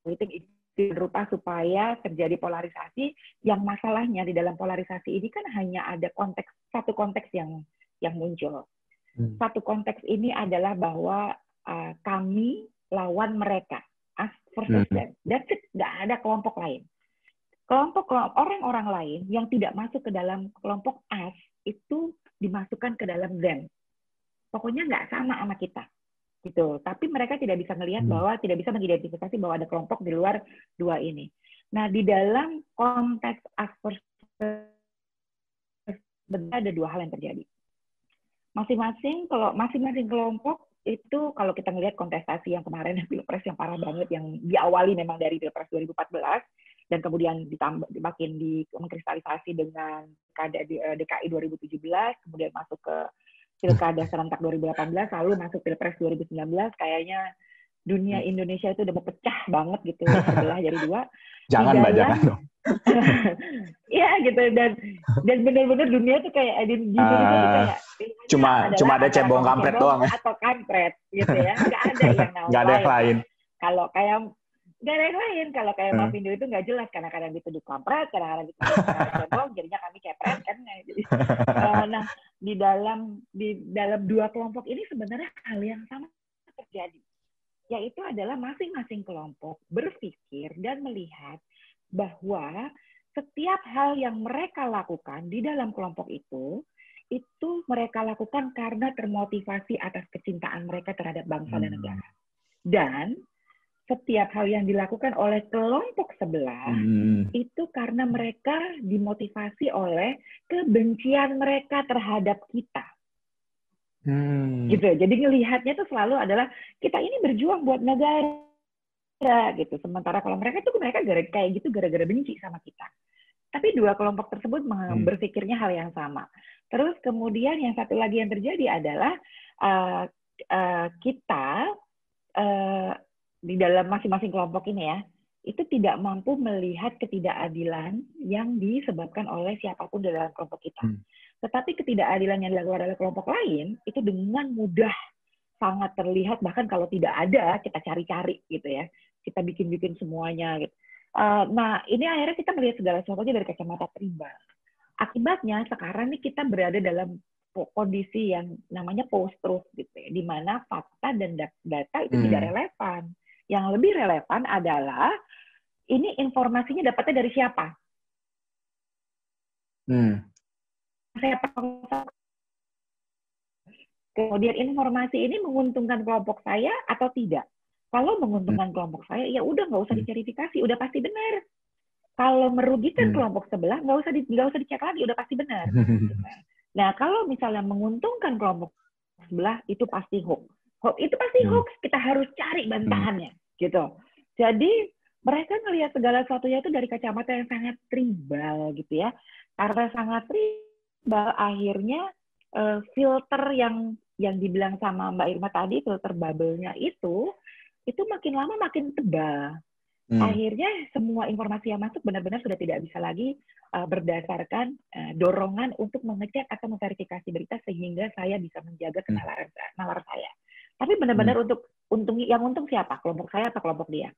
Speaker 2: politik berupa supaya terjadi polarisasi, yang masalahnya di dalam polarisasi ini kan hanya ada satu konteks yang muncul. Satu konteks ini adalah bahwa kami lawan mereka, us versus them. That's it, nggak ada kelompok lain. Kelompok orang-orang lain yang tidak masuk ke dalam kelompok us itu dimasukkan ke dalam them. Pokoknya nggak sama kita. Gitu. Tapi mereka tidak bisa melihat bahwa tidak bisa mengidentifikasi bahwa ada kelompok di luar dua ini. Nah, di dalam konteks ada dua hal yang terjadi. Masing-masing kelompok itu kalau kita melihat kontestasi yang kemarin Pilpres yang parah banget yang diawali memang dari Pilpres 2014 dan kemudian makin dikristalisasi dengan DKI 2017, kemudian masuk ke Pilkada serentak 2018, lalu masuk Pilpres 2019, kayaknya dunia Indonesia itu udah berpecah banget gitu, sebelah jadi dua.
Speaker 1: Jangan Mbak, jangan dong.
Speaker 2: Iya gitu, dan benar-benar dunia tuh kayak di Indonesia tuh kayak
Speaker 1: cuma ada cebong kampret doang ya.
Speaker 2: Atau kampret gitu ya, nggak ada yang lain.
Speaker 1: Nggak ada yang lain.
Speaker 2: Kalau kayak nggak ada yang lain, kalau kayak Mavindo itu nggak jelas, kadang-kadang dituduh kampret, kadang-kadang dituduh cebong, jadinya kami cepret kan. Jadi, nah di dalam dua kelompok ini sebenarnya hal yang sama terjadi, yaitu adalah masing-masing kelompok berpikir dan melihat bahwa setiap hal yang mereka lakukan di dalam kelompok itu mereka lakukan karena termotivasi atas kecintaan mereka terhadap bangsa dan negara. Dan setiap hal yang dilakukan oleh kelompok sebelah itu karena mereka dimotivasi oleh kebencian mereka terhadap kita. Gitu. Jadi ngelihatnya itu selalu adalah kita ini berjuang buat negara gitu. Sementara kalau mereka kayak gitu gara-gara benci sama kita. Tapi dua kelompok tersebut berpikirnya hal yang sama. Terus kemudian yang satu lagi yang terjadi adalah kita di dalam masing-masing kelompok ini ya, itu tidak mampu melihat ketidakadilan yang disebabkan oleh siapapun di dalam kelompok kita. Tetapi ketidakadilan yang dilakukan oleh kelompok lain, itu dengan mudah sangat terlihat, bahkan kalau tidak ada, kita cari-cari gitu ya. Kita bikin-bikin semuanya gitu. Nah, ini akhirnya kita melihat segala sesuatunya dari kacamata tribal. Akibatnya sekarang nih kita berada dalam kondisi yang namanya post-truth gitu ya, di mana fakta dan data itu tidak relevan. Yang lebih relevan adalah ini informasinya dapatnya dari siapa? Kemudian informasi ini menguntungkan kelompok saya atau tidak? Kalau menguntungkan kelompok saya, ya udah nggak usah diverifikasi, udah pasti benar. Kalau merugikan kelompok sebelah, nggak usah dicek lagi, udah pasti benar. Nah, kalau misalnya menguntungkan kelompok sebelah, itu pasti hoax. Itu pasti hoax, kita harus cari bantahannya, gitu. Jadi mereka ngelihat segala sesuatunya itu dari kacamata yang sangat tribal, gitu ya. Karena sangat tribal, akhirnya filter yang dibilang sama Mbak Irma tadi, filter bubble-nya itu makin lama makin tebal. Akhirnya semua informasi yang masuk benar-benar sudah tidak bisa lagi berdasarkan dorongan untuk mengecek atau memverifikasi berita sehingga saya bisa menjaga nalar saya. Tapi benar-benar yang untung siapa? Kelompok saya atau kelompok dia?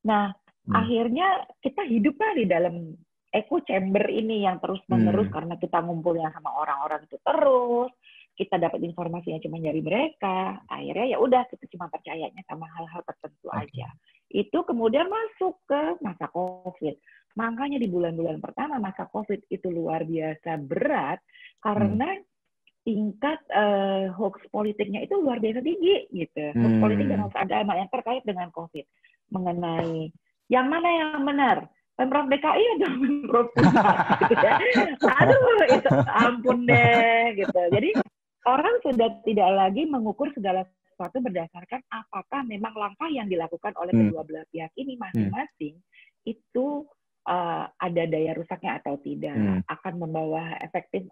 Speaker 2: Nah, akhirnya kita hiduplah di dalam echo chamber ini yang terus-menerus karena kita ngumpulnya sama orang-orang itu terus, kita dapat informasinya cuma dari mereka, akhirnya ya udah kita cuma percayanya sama hal-hal tertentu aja. Itu kemudian masuk ke masa COVID. Makanya di bulan-bulan pertama masa COVID itu luar biasa berat karena tingkat hoax politiknya itu luar biasa tinggi gitu. Hoax politik dan hoax agama yang terkait dengan COVID, mengenai yang mana yang benar, Pemprov DKI atau Pemprov Pusat gitu ya. Aduh, itu ampun deh gitu. Jadi orang sudah tidak lagi mengukur segala sesuatu berdasarkan apakah memang langkah yang dilakukan oleh kedua belah pihak ini masing-masing itu ada daya rusaknya atau tidak, akan membawa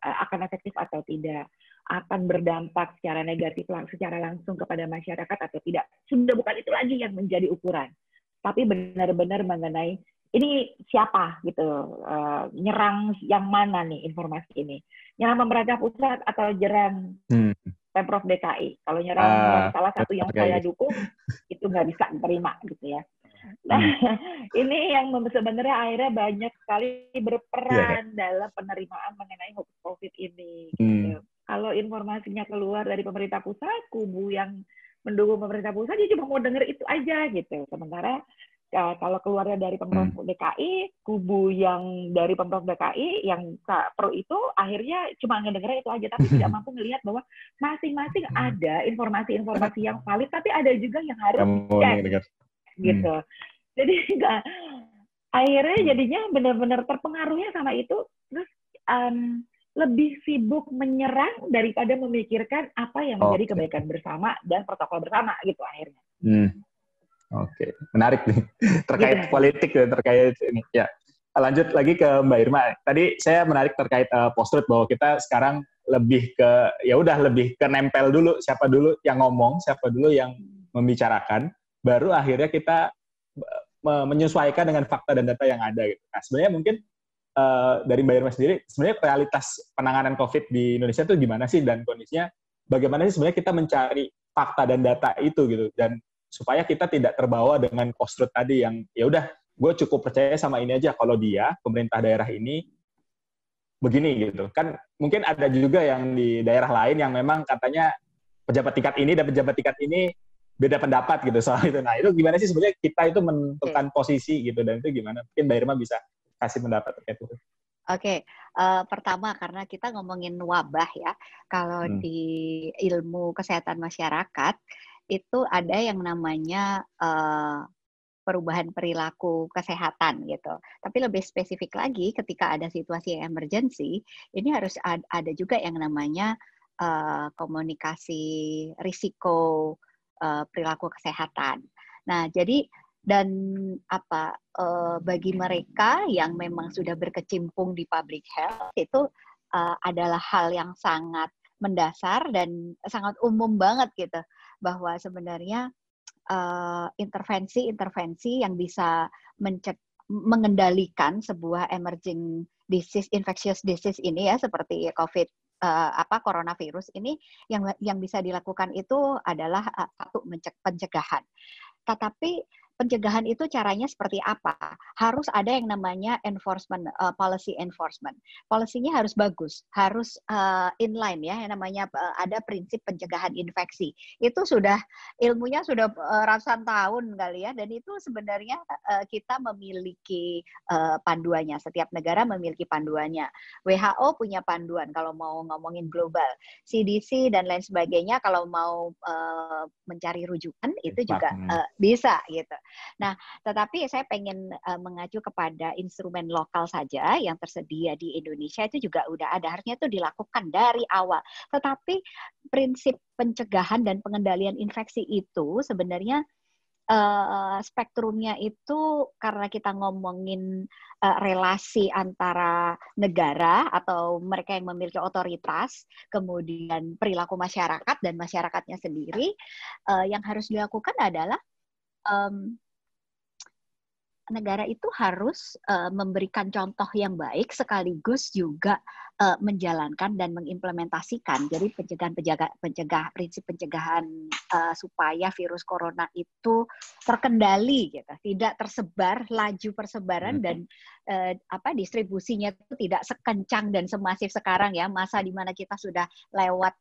Speaker 2: akan efektif atau tidak, akan berdampak secara negatif secara langsung kepada masyarakat atau tidak. Sudah bukan itu lagi yang menjadi ukuran, tapi benar-benar mengenai ini siapa gitu, nyerang yang mana nih informasi ini, nyerang pemerintah pusat atau nyerang Pemprov DKI. Kalau nyerang salah satu yang saya dukung itu nggak bisa diterima gitu ya. Nah, ini yang sebenarnya akhirnya banyak sekali berperan dalam penerimaan mengenai hoax COVID ini. Gitu. Kalau informasinya keluar dari pemerintah pusat, kubu yang mendukung pemerintah pusat dia cuma mau denger itu aja gitu. Sementara kalau keluarnya dari Pemprov DKI, kubu yang dari Pemprov DKI yang pro itu akhirnya cuma ngedengernya itu aja, tapi tidak mampu melihat bahwa masing-masing ada informasi-informasi yang valid, tapi ada juga yang harus dicek. Gitu. Jadi akhirnya jadinya benar-benar terpengaruhnya sama itu, terus lebih sibuk menyerang daripada memikirkan apa yang menjadi kebaikan bersama dan protokol bersama gitu akhirnya.
Speaker 1: Oke, menarik nih terkait politik ya, terkait ini ya. Lanjut lagi ke Mbak Irma. Tadi saya menarik terkait post-truth bahwa kita sekarang lebih ke lebih ke nempel dulu siapa dulu yang ngomong, siapa dulu yang membicarakan. Baru akhirnya kita menyesuaikan dengan fakta dan data yang ada. Gitu. Nah, sebenarnya mungkin dari Mbak Irma sendiri, sebenarnya realitas penanganan COVID di Indonesia itu gimana sih, dan kondisinya bagaimana sih sebenarnya kita mencari fakta dan data itu gitu, dan supaya kita tidak terbawa dengan post-truth tadi yang ya udah gue cukup percaya sama ini aja kalau dia pemerintah daerah ini begini gitu. Kan mungkin ada juga yang di daerah lain yang memang katanya pejabat tingkat ini dan pejabat tingkat ini beda pendapat gitu soal itu. Nah, itu gimana sih sebenarnya kita itu menentukan posisi gitu, dan itu gimana? Mungkin Mbak Irma bisa kasih pendapat terkait itu.
Speaker 3: Oke, pertama karena kita ngomongin wabah ya, kalau di ilmu kesehatan masyarakat itu ada yang namanya perubahan perilaku kesehatan gitu. Tapi lebih spesifik lagi ketika ada situasi yang emergency, ini harus ada juga yang namanya komunikasi risiko perilaku kesehatan. Nah, jadi bagi mereka yang memang sudah berkecimpung di public health itu adalah hal yang sangat mendasar dan sangat umum banget gitu, bahwa sebenarnya intervensi yang bisa mengendalikan sebuah emerging disease, infectious disease ini ya, seperti COVID coronavirus ini, yang bisa dilakukan itu adalah satu, pencegahan. Tetapi pencegahan itu caranya seperti apa? Harus ada yang namanya enforcement, policy enforcement. Policy-nya harus bagus, harus inline ya, yang namanya ada prinsip pencegahan infeksi. Itu sudah ilmunya sudah ratusan tahun kali ya, dan itu sebenarnya kita memiliki panduannya. Setiap negara memiliki panduannya. WHO punya panduan kalau mau ngomongin global. CDC dan lain sebagainya kalau mau mencari rujukan itu juga bisa gitu. Nah, tetapi saya pengen mengacu kepada instrumen lokal saja yang tersedia di Indonesia, itu juga udah ada, harusnya itu dilakukan dari awal. Tetapi prinsip pencegahan dan pengendalian infeksi itu sebenarnya spektrumnya itu, karena kita ngomongin relasi antara negara atau mereka yang memiliki otoritas, kemudian perilaku masyarakat dan masyarakatnya sendiri, yang harus dilakukan adalah negara itu harus memberikan contoh yang baik sekaligus juga menjalankan dan mengimplementasikan. Jadi prinsip pencegahan supaya virus corona itu terkendali gitu, tidak tersebar, laju persebaran dan distribusinya itu tidak sekencang dan semasif sekarang ya, masa di mana kita sudah lewat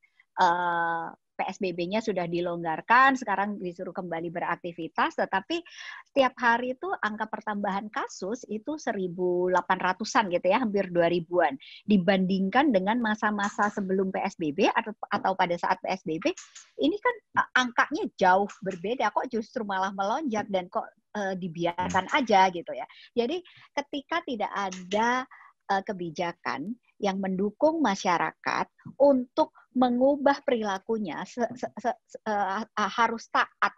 Speaker 3: PSBB-nya sudah dilonggarkan, sekarang disuruh kembali beraktivitas, tetapi setiap hari itu angka pertambahan kasus itu 1.800-an gitu ya, hampir 2.000-an. Dibandingkan dengan masa-masa sebelum PSBB atau pada saat PSBB, ini kan angkanya jauh berbeda, kok justru malah melonjak dan kok dibiarkan aja gitu ya. Jadi ketika tidak ada kebijakan yang mendukung masyarakat untuk mengubah perilakunya harus taat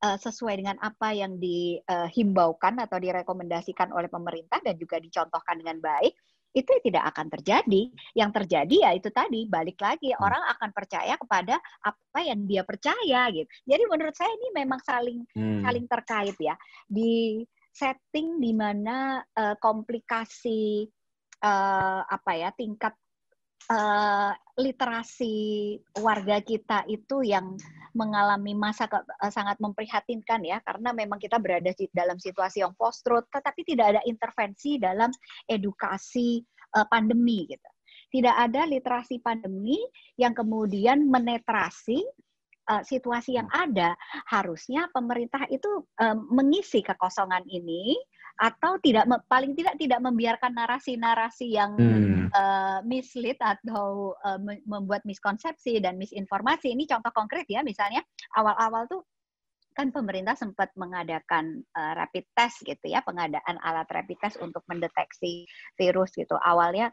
Speaker 3: sesuai dengan apa yang dihimbaukan atau direkomendasikan oleh pemerintah dan juga dicontohkan dengan baik, itu tidak akan terjadi. Yang terjadi ya itu tadi, balik lagi orang akan percaya kepada apa yang dia percaya gitu. Jadi menurut saya ini memang saling terkait ya. Di setting di mana komplikasi tingkat literasi warga kita itu yang mengalami masa sangat memprihatinkan ya, karena memang kita berada dalam situasi yang post-truth, tetapi tidak ada intervensi dalam edukasi pandemi gitu. Tidak ada literasi pandemi yang kemudian menetrasi situasi yang ada. Harusnya pemerintah itu mengisi kekosongan ini, atau paling tidak membiarkan narasi-narasi yang mislead atau membuat miskonsepsi dan misinformasi. Ini contoh konkret ya, misalnya awal-awal tuh kan pemerintah sempat mengadakan rapid test gitu ya, pengadaan alat rapid test untuk mendeteksi virus gitu. Awalnya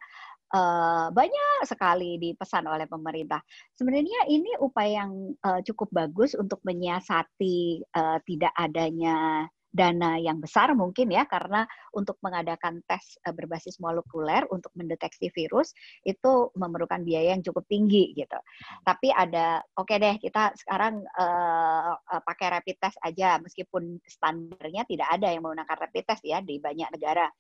Speaker 3: banyak sekali dipesan oleh pemerintah. Sebenarnya ini upaya yang cukup bagus untuk menyiasati tidak adanya dana yang besar mungkin ya, karena untuk mengadakan tes berbasis molekuler untuk mendeteksi virus itu memerlukan biaya yang cukup tinggi gitu. Tapi ada, oke deh kita sekarang pakai rapid test aja, meskipun standarnya tidak ada yang menggunakan rapid test ya di banyak negara.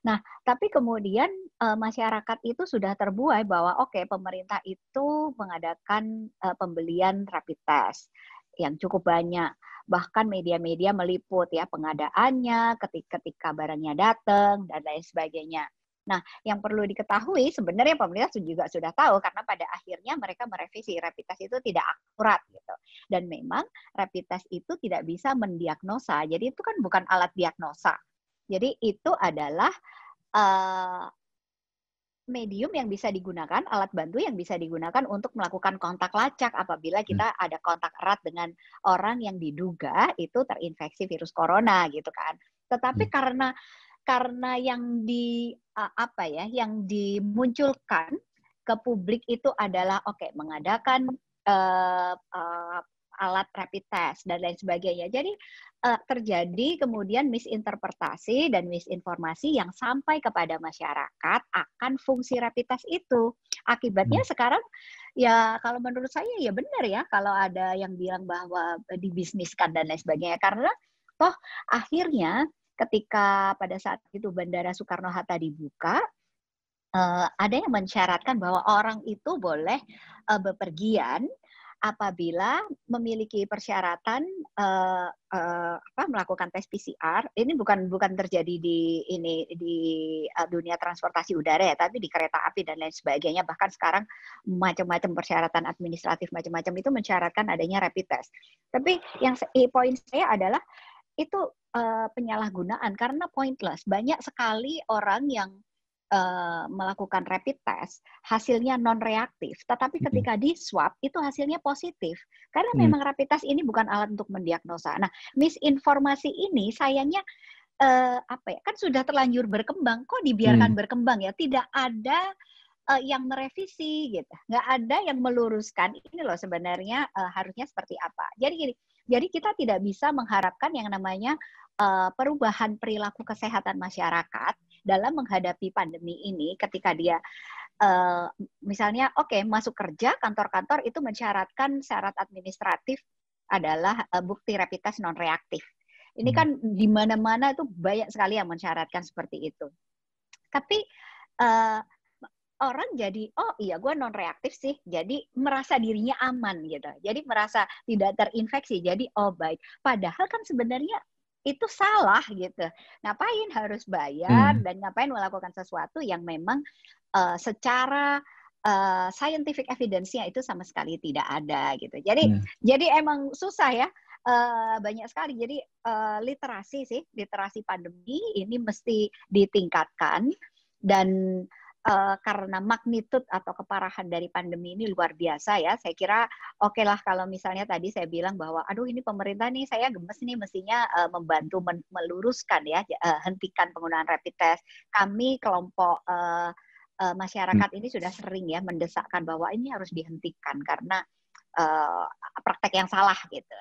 Speaker 3: Nah, tapi kemudian masyarakat itu sudah terbuai bahwa oke, pemerintah itu mengadakan pembelian rapid test yang cukup banyak. Bahkan media-media meliput ya pengadaannya, ketika barangnya datang dan lain sebagainya. Nah, yang perlu diketahui sebenarnya pemerintah juga sudah tahu, karena pada akhirnya mereka merevisi rapid test itu tidak akurat gitu. Dan memang rapid test itu tidak bisa mendiagnosa. Jadi itu kan bukan alat diagnosa. Jadi itu adalah medium yang bisa digunakan, alat bantu yang bisa digunakan untuk melakukan kontak lacak apabila kita ada kontak erat dengan orang yang diduga itu terinfeksi virus corona gitu kan. Tetapi karena yang yang dimunculkan ke publik itu adalah mengadakan alat rapid test dan lain sebagainya. Jadi terjadi kemudian misinterpretasi dan misinformasi yang sampai kepada masyarakat akan fungsi rapid test itu. Akibatnya sekarang ya kalau menurut saya ya benar ya kalau ada yang bilang bahwa dibisniskan dan lain sebagainya, karena toh akhirnya ketika pada saat itu Bandara Soekarno-Hatta dibuka, ada yang mensyaratkan bahwa orang itu boleh bepergian apabila memiliki persyaratan melakukan tes PCR. Ini bukan terjadi di dunia transportasi udara ya, tapi di kereta api dan lain sebagainya. Bahkan sekarang macam-macam persyaratan administratif macam-macam itu mensyaratkan adanya rapid test. Tapi yang poin saya adalah itu penyalahgunaan karena pointless. Banyak sekali orang yang melakukan rapid test, hasilnya non-reaktif. Tetapi ketika di swab, itu hasilnya positif. Karena memang rapid test ini bukan alat untuk mendiagnosa. Nah, misinformasi ini sayangnya kan sudah terlanjur berkembang. Kok dibiarkan berkembang ya? Tidak ada yang merevisi gitu. Nggak ada yang meluruskan ini loh sebenarnya harusnya seperti apa. Jadi gini, jadi kita tidak bisa mengharapkan yang namanya perubahan perilaku kesehatan masyarakat dalam menghadapi pandemi ini ketika dia misalnya masuk kerja, kantor-kantor itu mensyaratkan syarat administratif adalah bukti rapid test non reaktif. Ini kan di mana-mana itu banyak sekali yang mensyaratkan seperti itu. Tapi orang jadi, oh iya gue non reaktif sih, jadi merasa dirinya aman gitu. Jadi merasa tidak terinfeksi, jadi oh baik. Padahal kan sebenarnya itu salah gitu. Ngapain harus bayar dan ngapain melakukan sesuatu yang memang secara scientific evidence-nya itu sama sekali tidak ada gitu. Jadi emang susah ya. Banyak sekali. Jadi literasi pandemi ini mesti ditingkatkan, dan karena magnitud atau keparahan dari pandemi ini luar biasa ya. Saya kira oke lah kalau misalnya tadi saya bilang bahwa aduh ini pemerintah nih saya gemes nih mestinya membantu meluruskan ya, hentikan penggunaan rapid test. Kami kelompok masyarakat ini sudah sering ya mendesakkan bahwa ini harus dihentikan karena praktek yang salah gitu.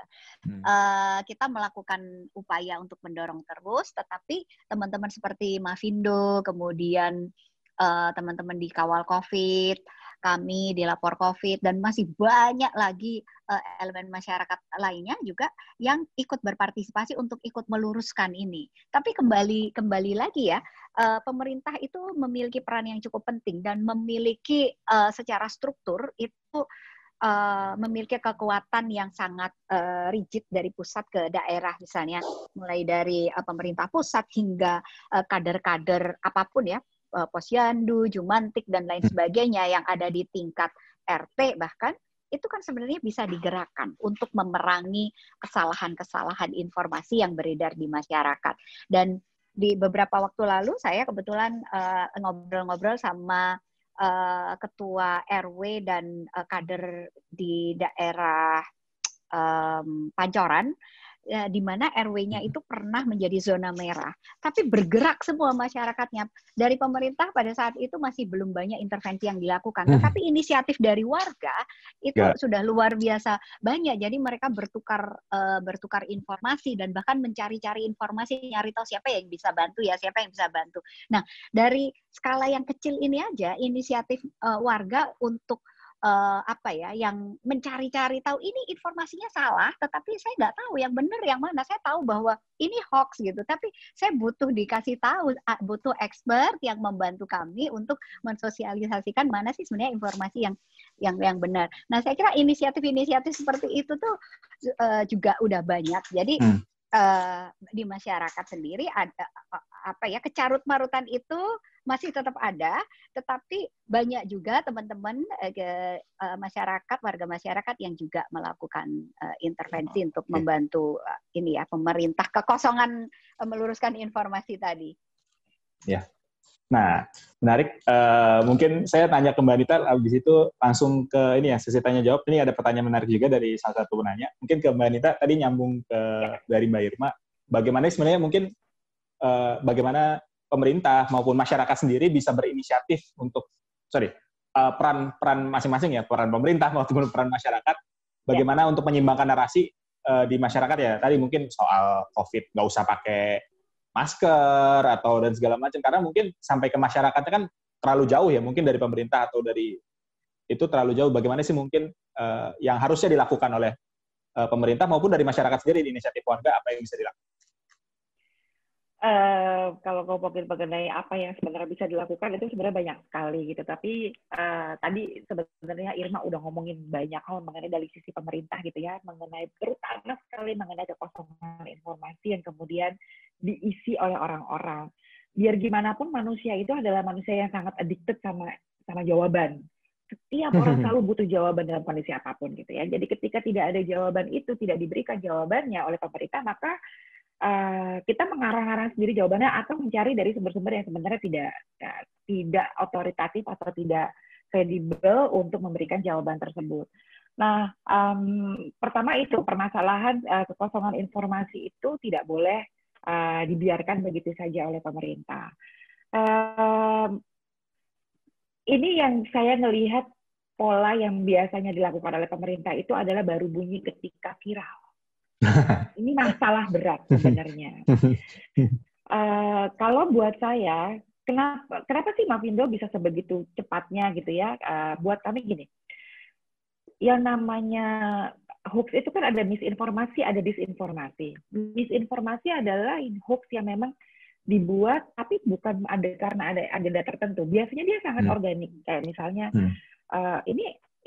Speaker 3: Kita melakukan upaya untuk mendorong terus, tetapi teman-teman seperti Mavindo, kemudian teman-teman di Kawal COVID, kami di Lapor COVID, dan masih banyak lagi elemen masyarakat lainnya juga yang ikut berpartisipasi untuk ikut meluruskan ini. Tapi kembali lagi ya, pemerintah itu memiliki peran yang cukup penting dan memiliki secara struktur itu memiliki kekuatan yang sangat rigid dari pusat ke daerah, misalnya mulai dari pemerintah pusat hingga kader-kader apapun ya, Posyandu, Jumantik, dan lain sebagainya yang ada di tingkat RT bahkan, itu kan sebenarnya bisa digerakkan untuk memerangi kesalahan-kesalahan informasi yang beredar di masyarakat. Dan di beberapa waktu lalu saya kebetulan ngobrol-ngobrol sama ketua RW dan kader di daerah Pancoran, di mana RW-nya itu pernah menjadi zona merah, tapi bergerak semua masyarakatnya. Dari pemerintah pada saat itu masih belum banyak intervensi yang dilakukan, tetapi inisiatif dari warga itu sudah luar biasa banyak. Jadi mereka bertukar informasi dan bahkan mencari-cari informasi, nyari tahu siapa yang bisa bantu ya, siapa yang bisa bantu. Nah, dari skala yang kecil ini aja, inisiatif warga untuk yang mencari-cari tahu ini informasinya salah, tetapi saya nggak tahu yang benar yang mana. Saya tahu bahwa ini hoax gitu, tapi saya butuh dikasih tahu, butuh expert yang membantu kami untuk mensosialisasikan mana sih sebenarnya informasi yang benar. Nah, saya kira inisiatif-inisiatif seperti itu tuh juga udah banyak. Jadi di masyarakat sendiri ada kecarut-marutan itu masih tetap ada, tetapi banyak juga teman-teman masyarakat, warga masyarakat yang juga melakukan intervensi untuk membantu pemerintah kekosongan meluruskan informasi tadi.
Speaker 1: Ya, nah menarik. Mungkin saya tanya ke Mbak Anita, habis itu langsung ke ini ya sesi tanya jawab. Ini ada pertanyaan menarik juga dari salah satu penanya. Mungkin ke Mbak Anita tadi nyambung dari Mbak Irma. Bagaimana sebenarnya mungkin bagaimana pemerintah maupun masyarakat sendiri bisa berinisiatif untuk peran masing-masing ya, peran pemerintah maupun peran masyarakat, bagaimana untuk menyimbangkan narasi di masyarakat ya, tadi mungkin soal COVID nggak usah pakai masker atau dan segala macam, karena mungkin sampai ke masyarakatnya kan terlalu jauh ya, mungkin dari pemerintah atau dari itu terlalu jauh. Bagaimana sih mungkin yang harusnya dilakukan oleh pemerintah maupun dari masyarakat sendiri di inisiatif warga, apa yang bisa dilakukan?
Speaker 2: Kalau ngomongin mengenai apa yang sebenarnya bisa dilakukan itu sebenarnya banyak sekali gitu. Tapi tadi sebenarnya Irma udah ngomongin banyak hal mengenai dari sisi pemerintah gitu ya, mengenai terutama sekali mengenai kekosongan informasi yang kemudian diisi oleh orang-orang. Biar gimana pun manusia itu adalah manusia yang sangat addicted sama jawaban. Setiap orang selalu butuh jawaban dalam kondisi apapun gitu ya. Jadi ketika tidak ada jawaban itu, tidak diberikan jawabannya oleh pemerintah, maka kita mengarang-arang sendiri jawabannya atau mencari dari sumber-sumber yang sebenarnya tidak otoritatif atau tidak kredibel untuk memberikan jawaban tersebut. Nah, pertama itu permasalahan kekosongan informasi itu tidak boleh dibiarkan begitu saja oleh pemerintah. Ini yang saya melihat pola yang biasanya dilakukan oleh pemerintah itu adalah baru bunyi ketika viral. Ini masalah berat sebenarnya. Kalau buat saya, kenapa sih Mavindo bisa sebegitu cepatnya gitu ya? Buat kami gini, yang namanya hoax itu kan ada misinformasi, ada disinformasi. Misinformasi adalah hoax yang memang dibuat, tapi bukan karena ada agenda tertentu. Biasanya dia sangat organik, kayak misalnya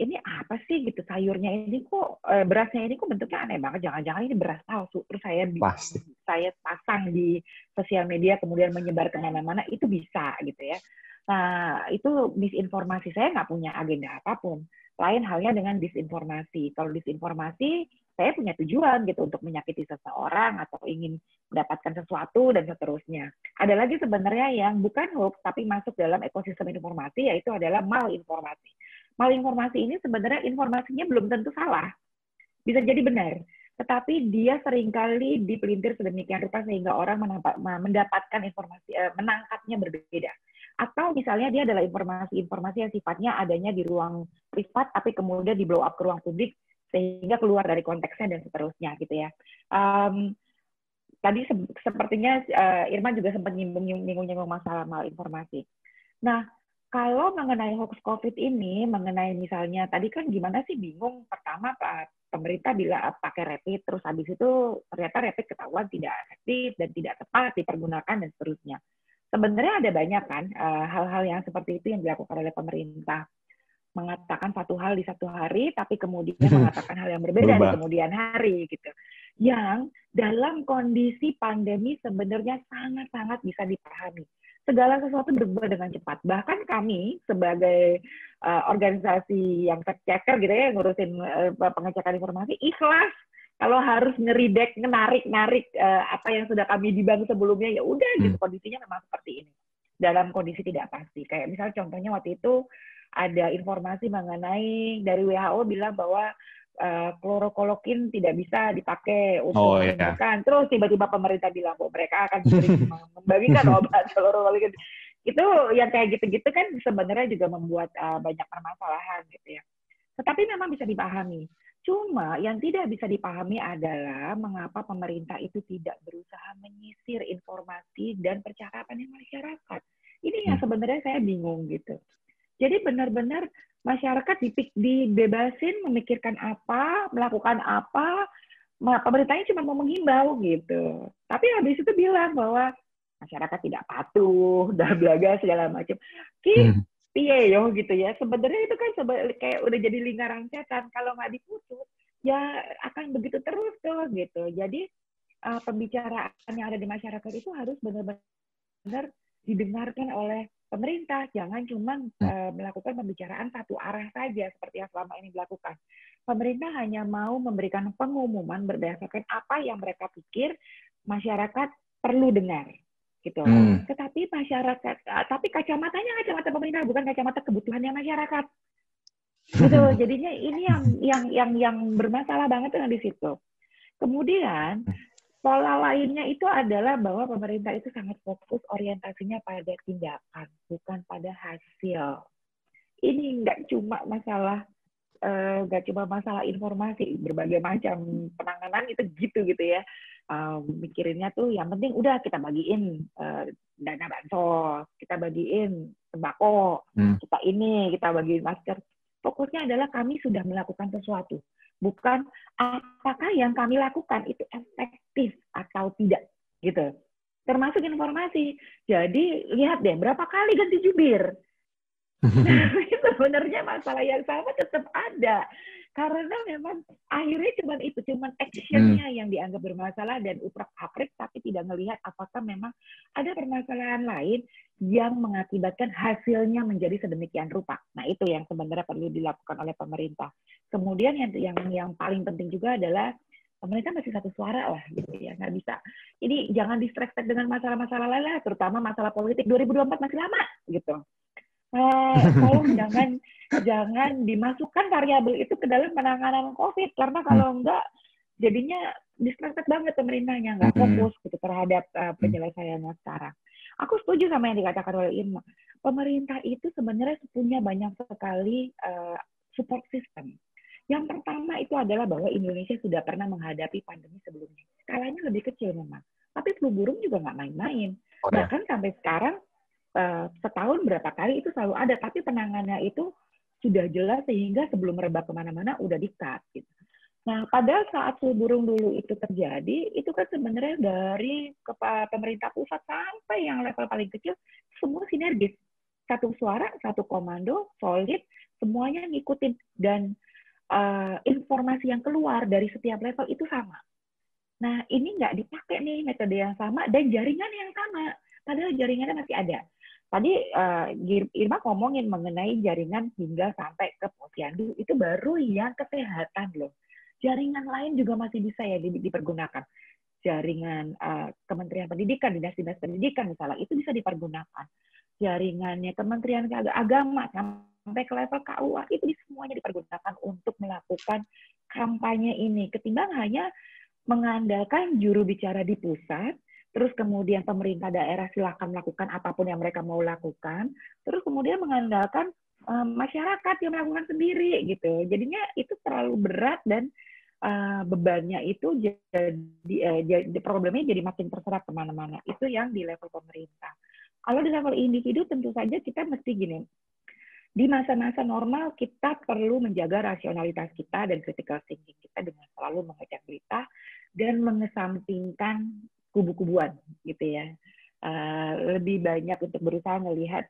Speaker 2: ini apa sih gitu, sayurnya ini kok berasnya ini kok bentuknya aneh banget, jangan-jangan ini beras palsu, terus saya pasang di sosial media kemudian menyebar kemana-mana, itu bisa gitu ya. Nah, itu misinformasi. Saya nggak punya agenda apapun. Lain halnya dengan disinformasi. Kalau disinformasi, saya punya tujuan gitu untuk menyakiti seseorang atau ingin mendapatkan sesuatu dan seterusnya. Ada lagi sebenarnya yang bukan hoax tapi masuk dalam ekosistem informasi, yaitu adalah malinformasi. Malinformasi ini sebenarnya informasinya belum tentu salah, bisa jadi benar, tetapi dia seringkali dipelintir sedemikian rupa sehingga orang mendapatkan informasi, menangkapnya berbeda. Atau misalnya dia adalah informasi-informasi yang sifatnya adanya di ruang privat, tapi kemudian di blow up ke ruang publik, sehingga keluar dari konteksnya dan seterusnya gitu ya. Tadi sepertinya Irma juga sempat nyinggung masalah malinformasi. Nah, kalau mengenai hoax COVID ini, mengenai misalnya tadi kan gimana sih bingung, pertama pemerintah bilang pakai rapid, terus habis itu ternyata rapid ketahuan tidak efektif dan tidak tepat dipergunakan dan seterusnya. Sebenarnya ada banyak kan hal-hal yang seperti itu yang dilakukan oleh pemerintah. Mengatakan satu hal di satu hari, tapi kemudian mengatakan hal yang berbeda di kemudian hari gitu. Yang dalam kondisi pandemi sebenarnya sangat-sangat bisa dipahami. Segala sesuatu berubah dengan cepat. Bahkan kami sebagai organisasi yang fact-checker gitu ya, ngurusin pengecekan informasi, ikhlas kalau harus ngeridek, narik apa yang sudah kami dibang sebelumnya, ya udah gitu, kondisinya memang seperti ini. Dalam kondisi tidak pasti. Kayak misalnya contohnya waktu itu ada informasi mengenai dari WHO bilang bahwa klorokolokin tidak bisa dipakai untuk menyembuhkan. Terus tiba-tiba pemerintah bilang bahwa mereka akan membagikan obat klorokolokin. Itu yang kayak gitu-gitu kan sebenarnya juga membuat banyak permasalahan gitu ya. Tetapi memang bisa dipahami. Cuma yang tidak bisa dipahami adalah mengapa pemerintah itu tidak berusaha menyisir informasi dan percakapan masyarakat. Ini yang sebenarnya saya bingung gitu. Jadi benar-benar masyarakat dibebasin memikirkan apa, melakukan apa, pemerintahnya cuma mau menghimbau gitu. Tapi habis itu bilang bahwa masyarakat tidak patuh, bla-bla segala macam. Piye yo gitu ya. Sebenarnya itu kan kayak udah jadi lingkaran setan. Kalau nggak diputus, ya akan begitu terus tuh gitu. Jadi pembicaraan yang ada di masyarakat itu harus benar-benar didengarkan oleh pemerintah. Jangan cuma melakukan pembicaraan satu arah saja seperti yang selama ini dilakukan. Pemerintah hanya mau memberikan pengumuman berdasarkan apa yang mereka pikir masyarakat perlu dengar. Gitu. Tetapi masyarakat, tapi kacamatanya kacamata pemerintah, bukan kacamata kebutuhannya masyarakat. Gitu. Jadinya ini yang bermasalah banget dengan di situ. Kemudian pola lainnya itu adalah bahwa pemerintah itu sangat fokus orientasinya pada tindakan, bukan pada hasil. Ini nggak cuma masalah informasi, berbagai macam penanganan itu gitu ya. Mikirinnya tuh yang penting udah kita bagiin dana bansos, kita bagiin sembako, kita bagiin masker. Fokusnya adalah kami sudah melakukan sesuatu, bukan apakah yang kami lakukan itu efektif atau tidak gitu. Termasuk informasi. Jadi lihat deh berapa kali ganti jubir. Sebenarnya masalah yang sama tetap ada. Karena memang akhirnya cuma actionnya yang dianggap bermasalah dan uprak-aprik, tapi tidak melihat apakah memang ada permasalahan lain yang mengakibatkan hasilnya menjadi sedemikian rupa. Nah itu yang sebenarnya perlu dilakukan oleh pemerintah. Kemudian yang paling penting juga adalah pemerintah masih satu suara lah gitu ya, nggak bisa. Jadi jangan distract dengan masalah-masalah lain lah, terutama masalah politik. 2024 masih lama gitu. Tolong jangan dimasukkan variabel itu ke dalam penanganan COVID, karena kalau enggak jadinya distracted banget pemerintahnya, nggak fokus gitu terhadap penyelesaiannya sekarang. Aku setuju sama yang dikatakan oleh Irma. Pemerintah itu sebenarnya punya banyak sekali support system. Yang pertama itu adalah bahwa Indonesia sudah pernah menghadapi pandemi sebelumnya. Skalanya lebih kecil memang, tapi flu burung juga nggak main-main. Bahkan sampai sekarang setahun berapa kali itu selalu ada, tapi penanganannya itu sudah jelas sehingga sebelum merebak kemana-mana udah di-cut gitu. Nah, pada saat flu burung dulu itu terjadi, itu kan sebenarnya dari pemerintah pusat sampai yang level paling kecil, semua sinergis. Satu suara, satu komando, solid, semuanya ngikutin. Dan informasi yang keluar dari setiap level itu sama. Nah, ini nggak dipakai nih metode yang sama dan jaringan yang sama. Padahal jaringannya masih ada. Tadi Irma ngomongin mengenai jaringan hingga sampai ke posyandu, itu baru yang kesehatan loh. Jaringan lain juga masih bisa ya dipergunakan. Jaringan Kementerian Pendidikan, dinas-dinas pendidikan misalnya, itu bisa dipergunakan. Jaringannya Kementerian Agama sampai ke level KUA, itu semuanya dipergunakan untuk melakukan kampanye ini. Ketimbang hanya mengandalkan juru bicara di pusat, terus kemudian pemerintah daerah silakan melakukan apapun yang mereka mau lakukan, terus kemudian mengandalkan masyarakat yang melakukan sendiri gitu. Jadinya itu terlalu berat dan bebannya itu jadi problemnya jadi makin terserap kemana-mana. Itu yang di level pemerintah. Kalau di level individu tentu saja kita mesti gini. Di masa-masa normal kita perlu menjaga rasionalitas kita dan critical thinking kita dengan selalu mengecek berita dan mengesampingkan kubu-kubuan gitu ya. Lebih banyak untuk berusaha melihat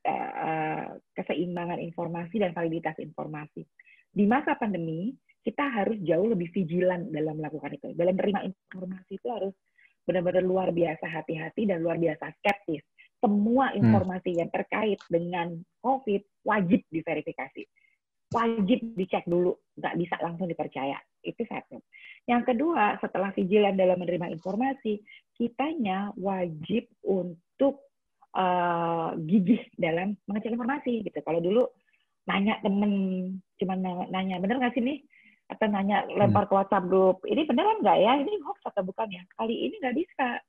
Speaker 2: keseimbangan informasi dan validitas informasi. Di masa pandemi kita harus jauh lebih vigilan dalam melakukan itu. Dalam menerima informasi itu harus benar-benar luar biasa hati-hati dan luar biasa skeptis. Semua informasi yang terkait dengan COVID wajib diverifikasi. Wajib dicek dulu, nggak bisa langsung dipercaya. Itu satu. Yang kedua, setelah vigilan dalam menerima informasi, kitanya wajib untuk gigih dalam mengecek informasi. Gitu. Kalau dulu nanya temen, cuma nanya, bener nggak sih nih? Atau nanya lempar ke WhatsApp grup, ini beneran nggak ya? Ini hoax atau bukan ya? Kali ini nggak bisa.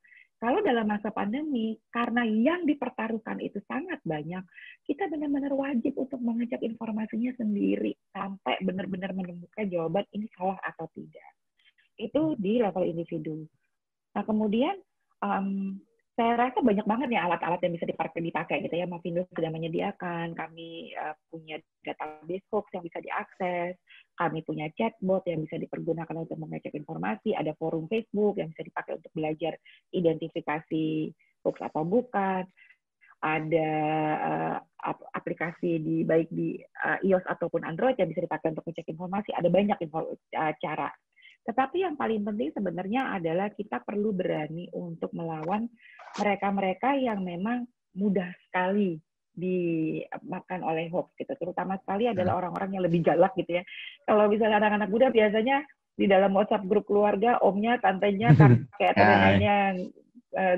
Speaker 2: Kalau dalam masa pandemi, karena yang dipertaruhkan itu sangat banyak, kita benar-benar wajib untuk mengecek informasinya sendiri sampai benar-benar menemukan jawaban ini salah atau tidak. Itu di level individu. Nah, kemudian saya rasa banyak banget nih alat-alat yang bisa dipakai gitu ya. Mavindo sudah menyediakan, kami punya database hoax yang bisa diakses, kami punya chatbot yang bisa dipergunakan untuk mengecek informasi, ada forum Facebook yang bisa dipakai untuk belajar identifikasi hoax atau bukan, ada aplikasi baik di iOS ataupun Android yang bisa dipakai untuk mengecek informasi, ada banyak cara. Tetapi yang paling penting sebenarnya adalah kita perlu berani untuk melawan mereka-mereka yang memang mudah sekali dimakan oleh hoax gitu. Terutama sekali adalah orang-orang yang lebih galak gitu ya. Kalau misalnya anak-anak muda biasanya di dalam WhatsApp grup keluarga, omnya, tantenya, kakek, neneknya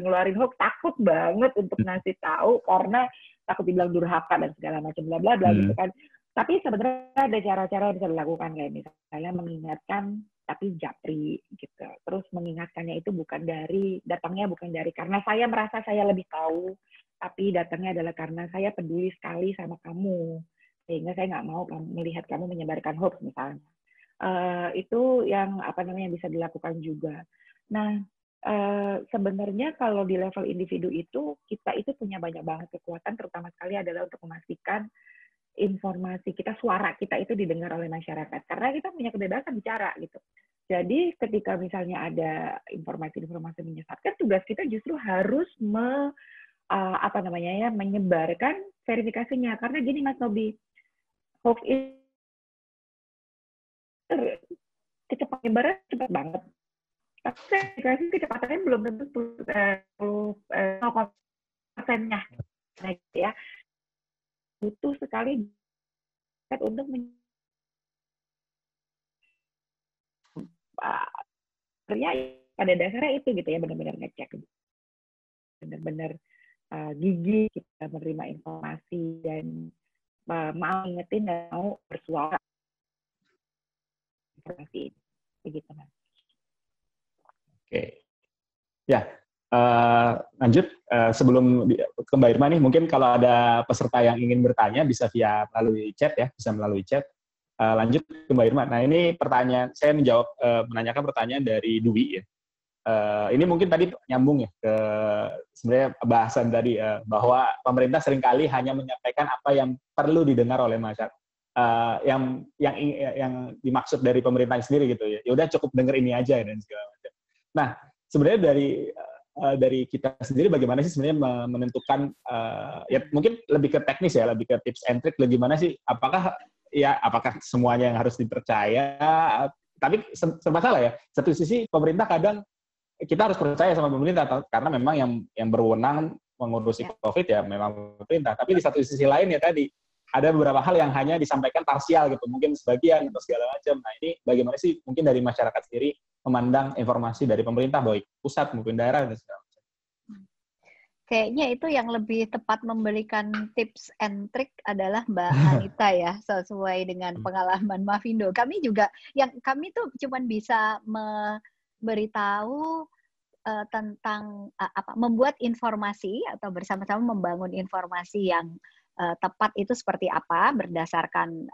Speaker 2: ngeluarin hoax, takut banget untuk ngasih tahu karena takut dibilang durhaka dan segala macam bla bla bla gitu kan. Tapi sebenarnya ada cara-cara yang bisa dilakukan kayak misalnya mengingatkan tapi japri gitu. Terus mengingatkannya itu datangnya bukan dari karena saya merasa saya lebih tahu, tapi datangnya adalah karena saya peduli sekali sama kamu, sehingga saya nggak mau melihat kamu menyebarkan hoax misalnya. Itu yang bisa dilakukan juga. Nah, sebenarnya kalau di level individu itu kita itu punya banyak banget kekuatan, terutama sekali adalah untuk memastikan informasi kita, suara kita itu didengar oleh masyarakat. Karena kita punya kebebasan bicara gitu. Jadi ketika misalnya ada informasi-informasi menyesatkan, tugas kita justru harus menyebarkan verifikasinya. Karena gini Mas Nobi, hoax itu kecepatan penyebaran cepat banget. Tapi verifikasi kecepatannya belum tentu 0%-nya. Nah, ya. Butuh sekali untuk pada dasarnya itu gitu ya, benar-benar ngecek, benar-benar gigih kita menerima informasi dan mau ingetin dan mau bersuara informasi begitu Mas.
Speaker 1: Oke, ya. Lanjut, sebelum ke Mbak Irma nih, mungkin kalau ada peserta yang ingin bertanya bisa melalui chat ya, bisa melalui chat. Lanjut ke Mbak Irma. Nah ini pertanyaan, saya menanyakan pertanyaan dari Dwi ya. Ini mungkin tadi nyambung ya ke sebenarnya bahasan tadi bahwa pemerintah seringkali hanya menyampaikan apa yang perlu didengar oleh masyarakat. Yang dimaksud dari pemerintah sendiri gitu ya. Ya udah cukup denger ini aja dan segala macam. Nah sebenarnya dari kita sendiri bagaimana sih sebenarnya menentukan ya mungkin lebih ke teknis ya, lebih ke tips and trick bagaimana sih apakah semuanya yang harus dipercaya, tapi serba salah ya. Satu sisi pemerintah kadang kita harus percaya sama pemerintah karena memang yang berwenang mengurusi COVID ya memang pemerintah. Tapi di satu sisi lain ya tadi ada beberapa hal yang hanya disampaikan parsial gitu, mungkin sebagian atau segala macam. Nah ini bagaimana sih mungkin dari masyarakat sendiri memandang informasi dari pemerintah baik pusat maupun daerah dan segala macam.
Speaker 3: Kayaknya itu yang lebih tepat memberikan tips and trick adalah Mbak Anita ya, sesuai dengan pengalaman Mavindo. Kami juga, kami tuh cuman bisa memberitahu tentang membuat informasi atau bersama-sama membangun informasi yang tepat itu seperti apa berdasarkan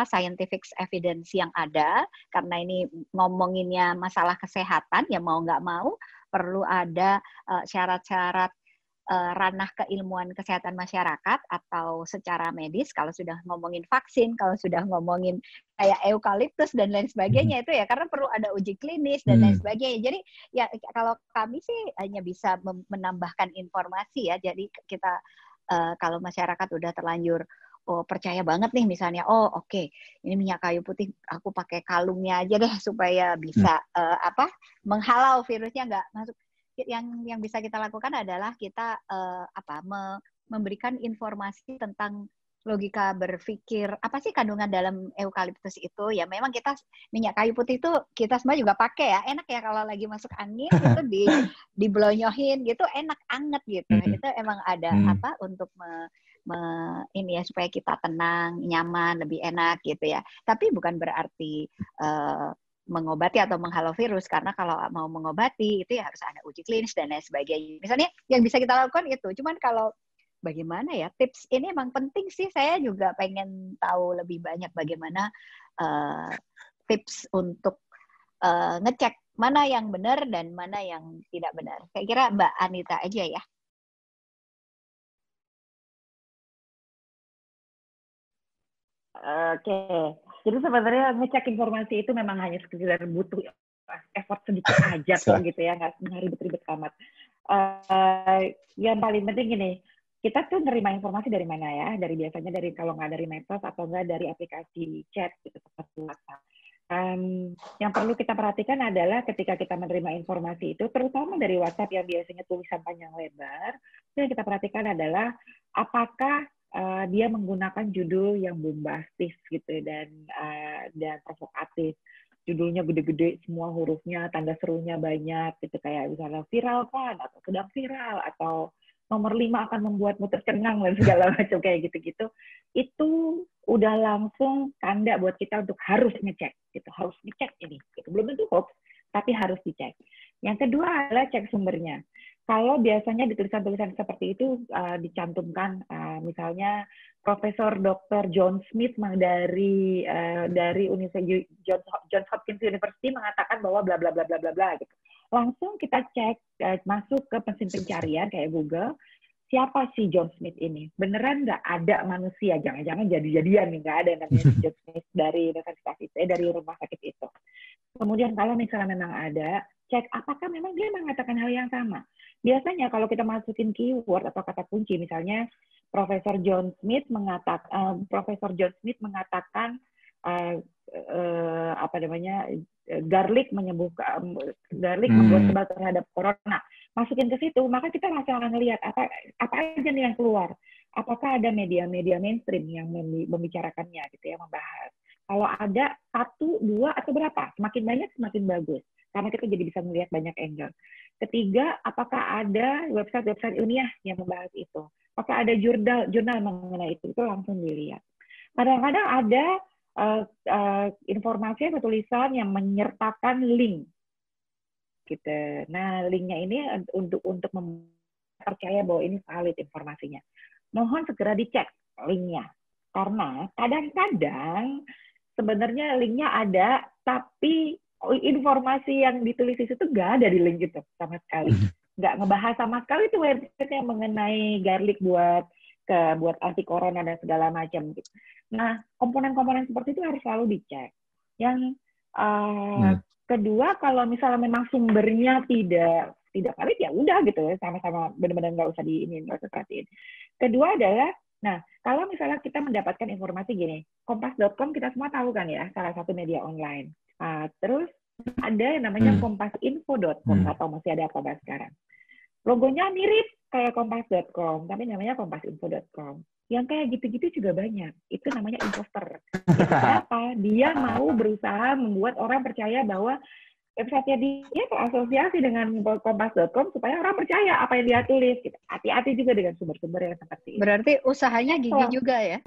Speaker 3: scientific evidence yang ada, karena ini ngomonginnya masalah kesehatan ya mau nggak mau perlu ada syarat-syarat ranah keilmuan kesehatan masyarakat atau secara medis. Kalau sudah ngomongin vaksin, kalau sudah ngomongin kayak eukaliptus dan lain sebagainya itu ya karena perlu ada uji klinis dan lain sebagainya. Jadi ya kalau kami sih hanya bisa menambahkan informasi ya. Jadi kita kalau masyarakat udah terlanjur percaya banget nih misalnya, oke, ini minyak kayu putih aku pakai kalungnya aja deh supaya bisa menghalau virusnya nggak masuk. Yang bisa kita lakukan adalah kita memberikan informasi tentang logika berpikir apa sih kandungan dalam eukaliptus itu. Ya memang kita minyak kayu putih itu kita semua juga pakai ya, enak ya kalau lagi masuk angin itu diblonyohin gitu, enak anget gitu. Itu emang ada untuk ini ya supaya kita tenang, nyaman, lebih enak gitu ya. Tapi bukan berarti mengobati atau menghalau virus, karena kalau mau mengobati itu ya harus ada uji klinis dan lain sebagainya. Misalnya yang bisa kita lakukan itu, cuman kalau bagaimana ya tips ini emang penting sih, saya juga pengen tahu lebih banyak bagaimana tips untuk ngecek mana yang benar dan mana yang tidak benar. Saya kira Mbak Anita aja ya.
Speaker 2: Oke. Jadi sebenarnya ngecek informasi itu memang hanya sekedar butuh effort sedikit aja kok gitu ya, nggak ribet-ribet amat. Yang paling penting gini, kita tuh nerima informasi dari mana ya? Biasanya dari kalau nggak dari medsos atau nggak dari aplikasi chat gitu seperti WhatsApp. Yang perlu kita perhatikan adalah ketika kita menerima informasi itu, terutama dari WhatsApp yang biasanya tulisan panjang lebar, yang kita perhatikan adalah apakah dia menggunakan judul yang bombastis gitu dan provokatif. Judulnya gede-gede, semua hurufnya, tanda serunya banyak gitu, kayak misalnya viral kan atau sedang viral atau nomor 5 akan membuatmu tercengang dan segala macam kayak gitu-gitu. Itu udah langsung tanda buat kita untuk harus ngecek gitu, harus dicek ini. Gitu. Belum tentu hoax, tapi harus dicek. Yang kedua adalah cek sumbernya. Kalau biasanya di tulisan-tulisan seperti itu dicantumkan, misalnya Profesor Dr. John Smith dari Johns Hopkins University mengatakan bahwa bla bla bla bla bla bla gitu. Langsung kita cek, masuk ke mesin pencarian kayak Google, siapa sih John Smith ini? Beneran nggak ada manusia? Jangan-jangan jadi-jadian nih, nggak ada yang namanya John Smith dari universitas itu, dari rumah sakit itu. Kemudian kalau misalnya memang ada, cek apakah memang dia mengatakan hal yang sama. Biasanya kalau kita masukin keyword atau kata kunci, misalnya Profesor John Smith mengatakan garlic membuat kebal terhadap corona. Masukin ke situ, maka kita langsung akan melihat apa aja nih yang keluar. Apakah ada media-media mainstream yang membicarakannya gitu ya, membahas. Kalau ada 1, 2 atau berapa, semakin banyak semakin bagus. Karena kita jadi bisa melihat banyak angle. Ketiga, apakah ada website-website ilmiah yang membahas itu? Apakah ada jurnal mengenai itu? Itu langsung dilihat. Kadang-kadang ada informasi atau tulisan yang menyertakan link. Gitu. Nah, linknya ini untuk percaya bahwa ini valid informasinya. Mohon segera dicek linknya. Karena kadang-kadang sebenarnya linknya ada, tapi informasi yang ditulis di situ nggak ada di link itu sama sekali. Nggak ngebahas sama sekali itu website yang mengenai garlic buat anti corona dan segala macam. Nah, komponen-komponen seperti itu harus selalu dicek. Yang kedua, kalau misalnya memang sumbernya tidak valid, ya udah gitu, sama-sama benar-benar nggak usah perhatiin. Kedua adalah, nah, kalau misalnya kita mendapatkan informasi gini, kompas.com kita semua tahu kan ya, salah satu media online. Terus ada yang namanya kompasinfo.com, atau masih ada apa sekarang. Logonya mirip kayak kompas.com, tapi namanya kompasinfo.com. Yang kayak gitu-gitu juga banyak. Itu namanya imposter. Gitu. Kenapa? Dia mau berusaha membuat orang percaya bahwa website-nya dia terasosiasi dengan kompas.com supaya orang percaya apa yang dia tulis. Gitu. Hati-hati juga dengan sumber-sumber yang seperti itu.
Speaker 3: Berarti usahanya gigi juga ya?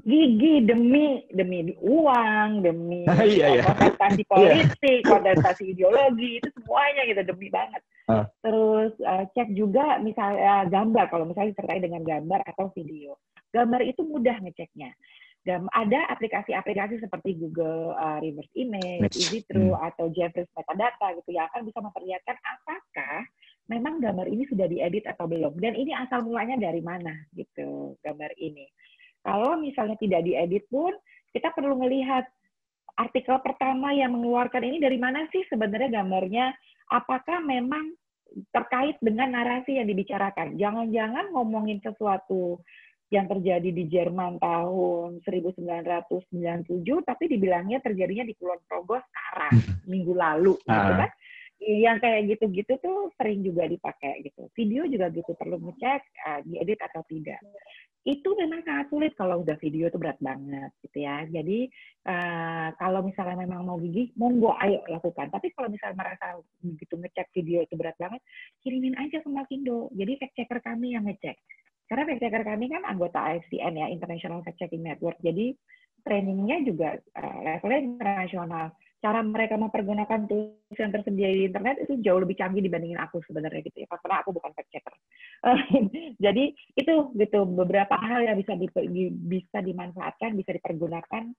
Speaker 2: Gigi demi uang, demi
Speaker 1: Iya.
Speaker 2: kontestasi politik, kontestasi ideologi, itu semuanya gitu, demi banget. Terus cek juga misalnya gambar, kalau misalnya disertai dengan gambar atau video. Gambar itu mudah ngeceknya. Ada aplikasi-aplikasi seperti Google Reverse Image, EasyTrue, atau Jeffries Metadata gitu yang akan bisa memperlihatkan apakah memang gambar ini sudah diedit atau belum. Dan ini asal mulanya dari mana gitu gambar ini. Kalau misalnya tidak diedit pun, kita perlu melihat artikel pertama yang mengeluarkan ini dari mana sih sebenarnya gambarnya, apakah memang terkait dengan narasi yang dibicarakan. Jangan-jangan ngomongin sesuatu yang terjadi di Jerman tahun 1997, tapi dibilangnya terjadinya di Kulon Progo sekarang, minggu lalu, gitu kan. Yang kayak gitu-gitu tuh sering juga dipakai gitu. Video juga gitu, perlu ngecek diedit atau tidak. Itu memang sangat sulit kalau udah video itu berat banget gitu ya. Jadi kalau misalnya memang mau gigi, monggo ayo lakukan. Tapi kalau misalnya merasa begitu ngecek video itu berat banget, kirimin aja ke Makindo. Jadi fact checker kami yang ngecek. Karena fact checker kami kan anggota IFCN ya, International Fact Checking Network. Jadi trainingnya juga levelnya internasional. Cara mereka mempergunakan tools yang tersedia di internet itu jauh lebih canggih dibandingin aku sebenarnya gitu ya, karena aku bukan fact checker. Jadi itu gitu beberapa hal yang bisa dimanfaatkan, bisa dipergunakan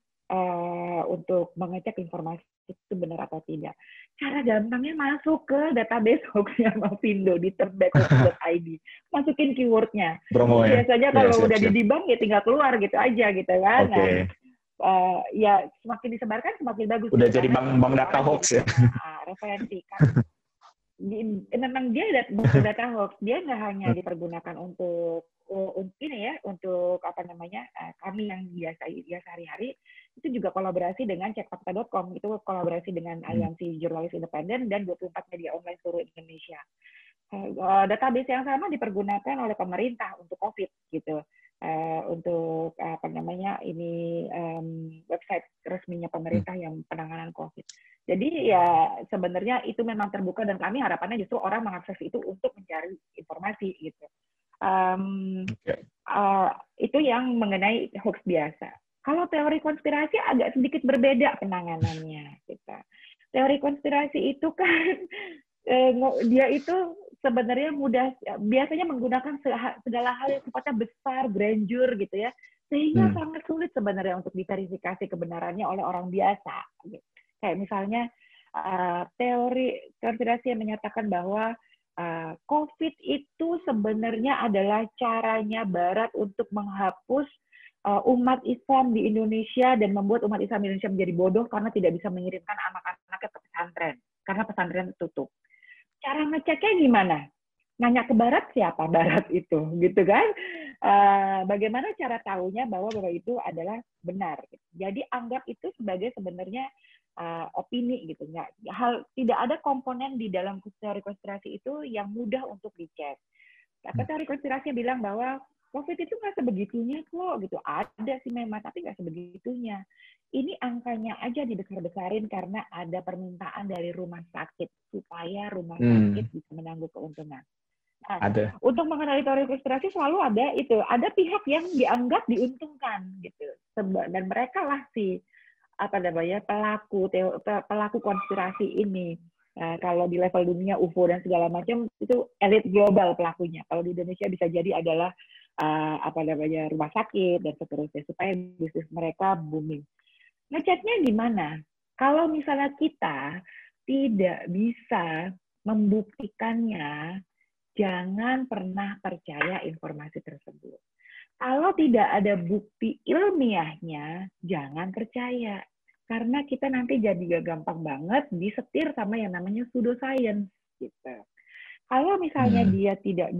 Speaker 2: untuk mengecek informasi itu benar atau tidak. Cara gampangnya masuk ke database hoaxnya Mavindo di terbackhoax.id, masukin keywordnya. Biasanya kalau udah didibang ya tinggal keluar gitu aja gitu kan. Ya semakin disebarkan semakin bagus.
Speaker 1: Udah jadi bank data hoax ya.
Speaker 2: Referensi kan. Memang dia data hoax, dia nggak hanya dipergunakan untuk ini ya, untuk apa namanya kami yang biasa sehari-hari, itu juga kolaborasi dengan cekfakta.com, itu kolaborasi dengan Aliansi Jurnalis Independen dan 24 media online seluruh Indonesia. Database yang sama dipergunakan oleh pemerintah untuk COVID gitu. Untuk apa namanya ini website resminya pemerintah yang penanganan COVID. Jadi ya sebenarnya itu memang terbuka dan kami harapannya justru orang mengakses itu untuk mencari informasi gitu. Itu yang mengenai hoax biasa. Kalau teori konspirasi agak sedikit berbeda penanganannya. Gitu. Teori konspirasi itu kan dia itu sebenarnya mudah, biasanya menggunakan segala hal yang sifatnya besar, grandeur gitu ya, sehingga sangat sulit sebenarnya untuk diverifikasi kebenarannya oleh orang biasa. Kayak misalnya teori konspirasi yang menyatakan bahwa COVID itu sebenarnya adalah caranya Barat untuk menghapus umat Islam di Indonesia dan membuat umat Islam Indonesia menjadi bodoh karena tidak bisa mengirimkan anak-anaknya ke pesantren, karena pesantren tutup. Cara ngeceknya gimana? Nanya ke Barat siapa Barat itu, gitu kan? Bagaimana cara tahunya bahwa itu adalah benar? Jadi anggap itu sebagai sebenarnya opini gitu. Tidak ada komponen di dalam teori konspirasi itu yang mudah untuk dicek. Tapi teori konspirasi bilang bahwa COVID itu nggak sebegitunya kok, gitu. Ada sih memang, tapi nggak sebegitunya. Ini angkanya aja dibesar-besarin karena ada permintaan dari rumah sakit supaya rumah sakit bisa menanggung keuntungan. Nah, untuk mengenali teori konspirasi selalu ada pihak yang dianggap diuntungkan gitu, dan mereka lah pelaku konspirasi ini. Kalau di level dunia UFO dan segala macam itu elit global pelakunya. Kalau di Indonesia bisa jadi adalah rumah sakit dan seterusnya supaya bisnis mereka booming. Ngeceknya gimana? Kalau misalnya kita tidak bisa membuktikannya, jangan pernah percaya informasi tersebut. Kalau tidak ada bukti ilmiahnya, jangan percaya. Karena kita nanti jadi gampang banget disetir sama yang namanya pseudoscience. Gitu. Kalau misalnya dia tidak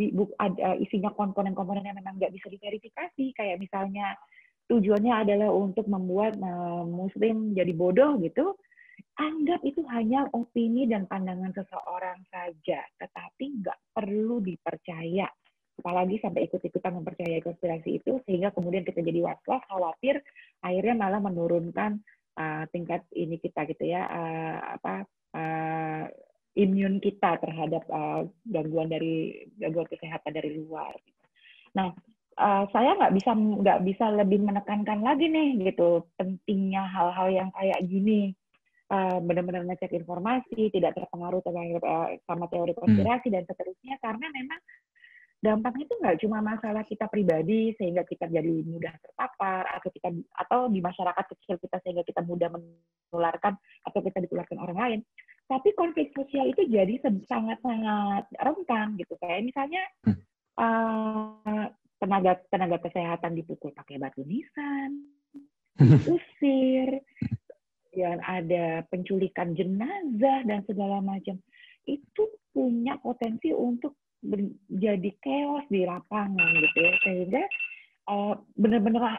Speaker 2: isinya komponen-komponen yang memang nggak bisa diverifikasi, kayak misalnya tujuannya adalah untuk membuat Muslim jadi bodoh gitu, anggap itu hanya opini dan pandangan seseorang saja, tetapi nggak perlu dipercaya. Apalagi sampai ikut-ikutan mempercayai konspirasi itu, sehingga kemudian kita jadi was-was, khawatir, akhirnya malah menurunkan tingkat ini kita gitu ya, imun kita terhadap gangguan kesehatan dari luar. Nah, saya nggak bisa lebih menekankan lagi nih gitu pentingnya hal-hal yang kayak gini, benar-benar ngecek informasi, tidak terpengaruh sama teori konspirasi dan seterusnya, karena memang dampaknya itu nggak cuma masalah kita pribadi sehingga kita jadi mudah terpapar, atau di masyarakat kecil kita sehingga kita mudah menularkan atau kita ditularkan orang lain, tapi konflik sosial itu jadi sangat-sangat rentan gitu. Kayak misalnya tenaga kesehatan dipukul pakai batu nisan, diusir, dan ada penculikan jenazah dan segala macam. Itu punya potensi untuk jadi chaos di lapangan gitu ya, sehingga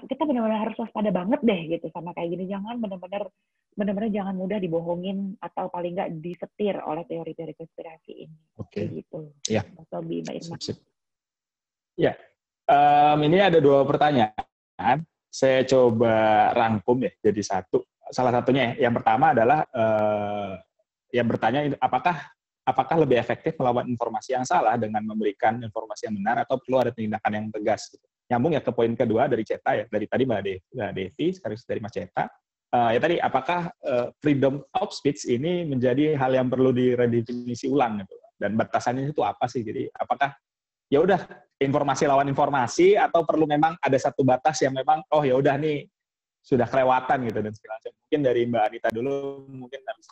Speaker 2: kita benar-benar harus waspada banget deh gitu sama kayak gini. Jangan benar-benar jangan mudah dibohongin atau paling nggak disetir oleh teori-teori konspirasi ini.
Speaker 1: Oke.
Speaker 2: Gitu.
Speaker 1: Ya.
Speaker 2: Mas Tobi, Mbak Irma.
Speaker 1: Ya, ini ada 2 pertanyaan. Saya coba rangkum ya jadi satu. Salah satunya yang pertama adalah yang bertanya apakah lebih efektif melawan informasi yang salah dengan memberikan informasi yang benar atau perlu ada tindakan yang tegas? Nyambung ya ke poin kedua dari Ceta ya, dari tadi Mbak Devi, sekarang dari Mas Ceta. Ya tadi, apakah freedom of speech ini menjadi hal yang perlu diredefinisi ulang gitu? Dan batasannya itu apa sih? Jadi apakah ya udah informasi lawan informasi atau perlu memang ada satu batas yang memang oh ya udah nih sudah kelewatan gitu dan segala macam. Mungkin dari Mbak Anita dulu, mungkin habis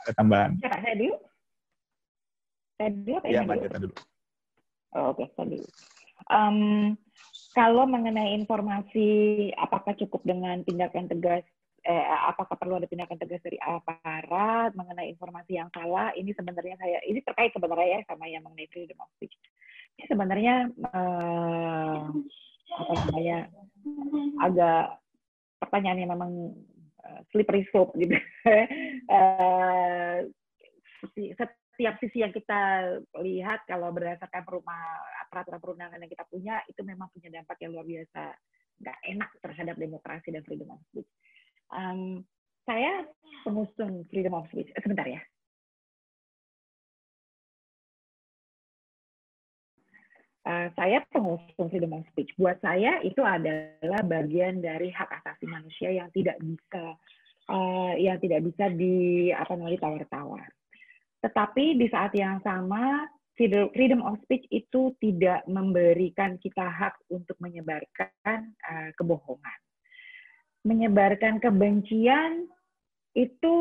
Speaker 1: ada tambahan.
Speaker 2: Saya dulu.
Speaker 1: Iya, Mbak Anita dulu.
Speaker 2: Oke, saya dulu. Kalau mengenai informasi, apakah cukup dengan tindakan tegas? Apakah perlu ada tindakan tegas dari aparat mengenai informasi yang salah? Ini sebenarnya ini terkait sebenarnya ya sama yang mengenai freedom of speech. Ini sebenarnya agak pertanyaan yang memang slippery slope gitu. Setiap sisi yang kita lihat kalau berdasarkan peraturan perundangan yang kita punya itu memang punya dampak yang luar biasa nggak enak terhadap demokrasi dan freedom of speech. Saya pengusung freedom of speech. Sebentar ya. Saya pengusung freedom of speech. Buat saya itu adalah bagian dari hak asasi manusia yang tidak bisa ditawar-tawar. Tetapi di saat yang sama, freedom of speech itu tidak memberikan kita hak untuk menyebarkan kebohongan. Menyebarkan kebencian itu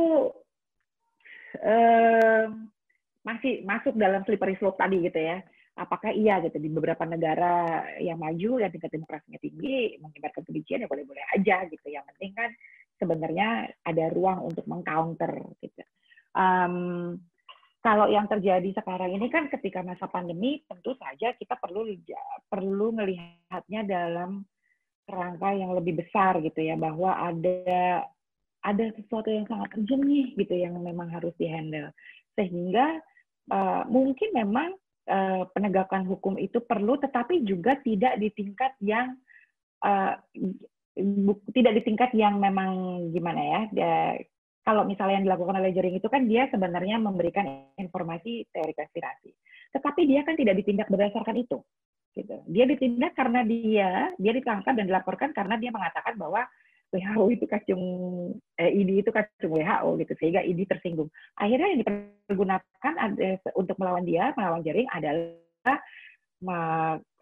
Speaker 2: masih masuk dalam slippery slope tadi gitu ya. Apakah iya gitu di beberapa negara yang maju yang tingkat demokrasinya tinggi menyebarkan kebencian ya boleh-boleh aja gitu. Yang penting kan sebenarnya ada ruang untuk mengcounter gitu. Kalau yang terjadi sekarang ini kan ketika masa pandemi tentu saja kita perlu melihatnya dalam kerangka yang lebih besar gitu ya, bahwa ada sesuatu yang sangat urgent nih gitu yang memang harus dihandle, sehingga mungkin memang penegakan hukum itu perlu, tetapi juga tidak di tingkat yang memang gimana ya. Kalau misalnya yang dilakukan oleh Jering itu kan dia sebenarnya memberikan informasi teori konspirasi, tetapi dia kan tidak ditindak berdasarkan itu. Gitu. Dia ditindak karena dia ditangkap dan dilaporkan karena dia mengatakan bahwa WHO itu ID itu kacung WHO gitu, sehingga ID tersinggung. Akhirnya yang dipergunakan untuk melawan Jering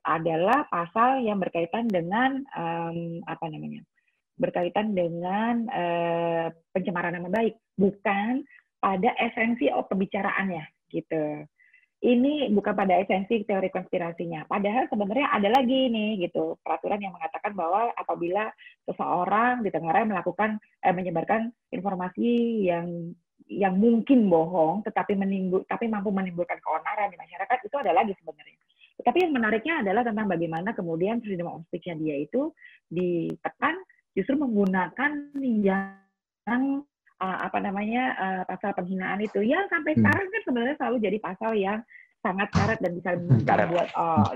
Speaker 2: adalah pasal yang berkaitan dengan pencemaran nama baik, bukan pada esensi pembicaraannya gitu. Ini bukan pada esensi teori konspirasinya. Padahal sebenarnya ada lagi nih gitu peraturan yang mengatakan bahwa apabila seseorang di tengah raya menyebarkan informasi yang mungkin bohong tapi mampu menimbulkan keonaran di masyarakat, itu ada lagi sebenarnya. Tapi yang menariknya adalah tentang bagaimana kemudian freedom of speech-nya dia itu ditekan justru menggunakan yang pasal penghinaan itu. Ya sampai sekarang kan sebenarnya selalu jadi pasal yang sangat karet dan bisa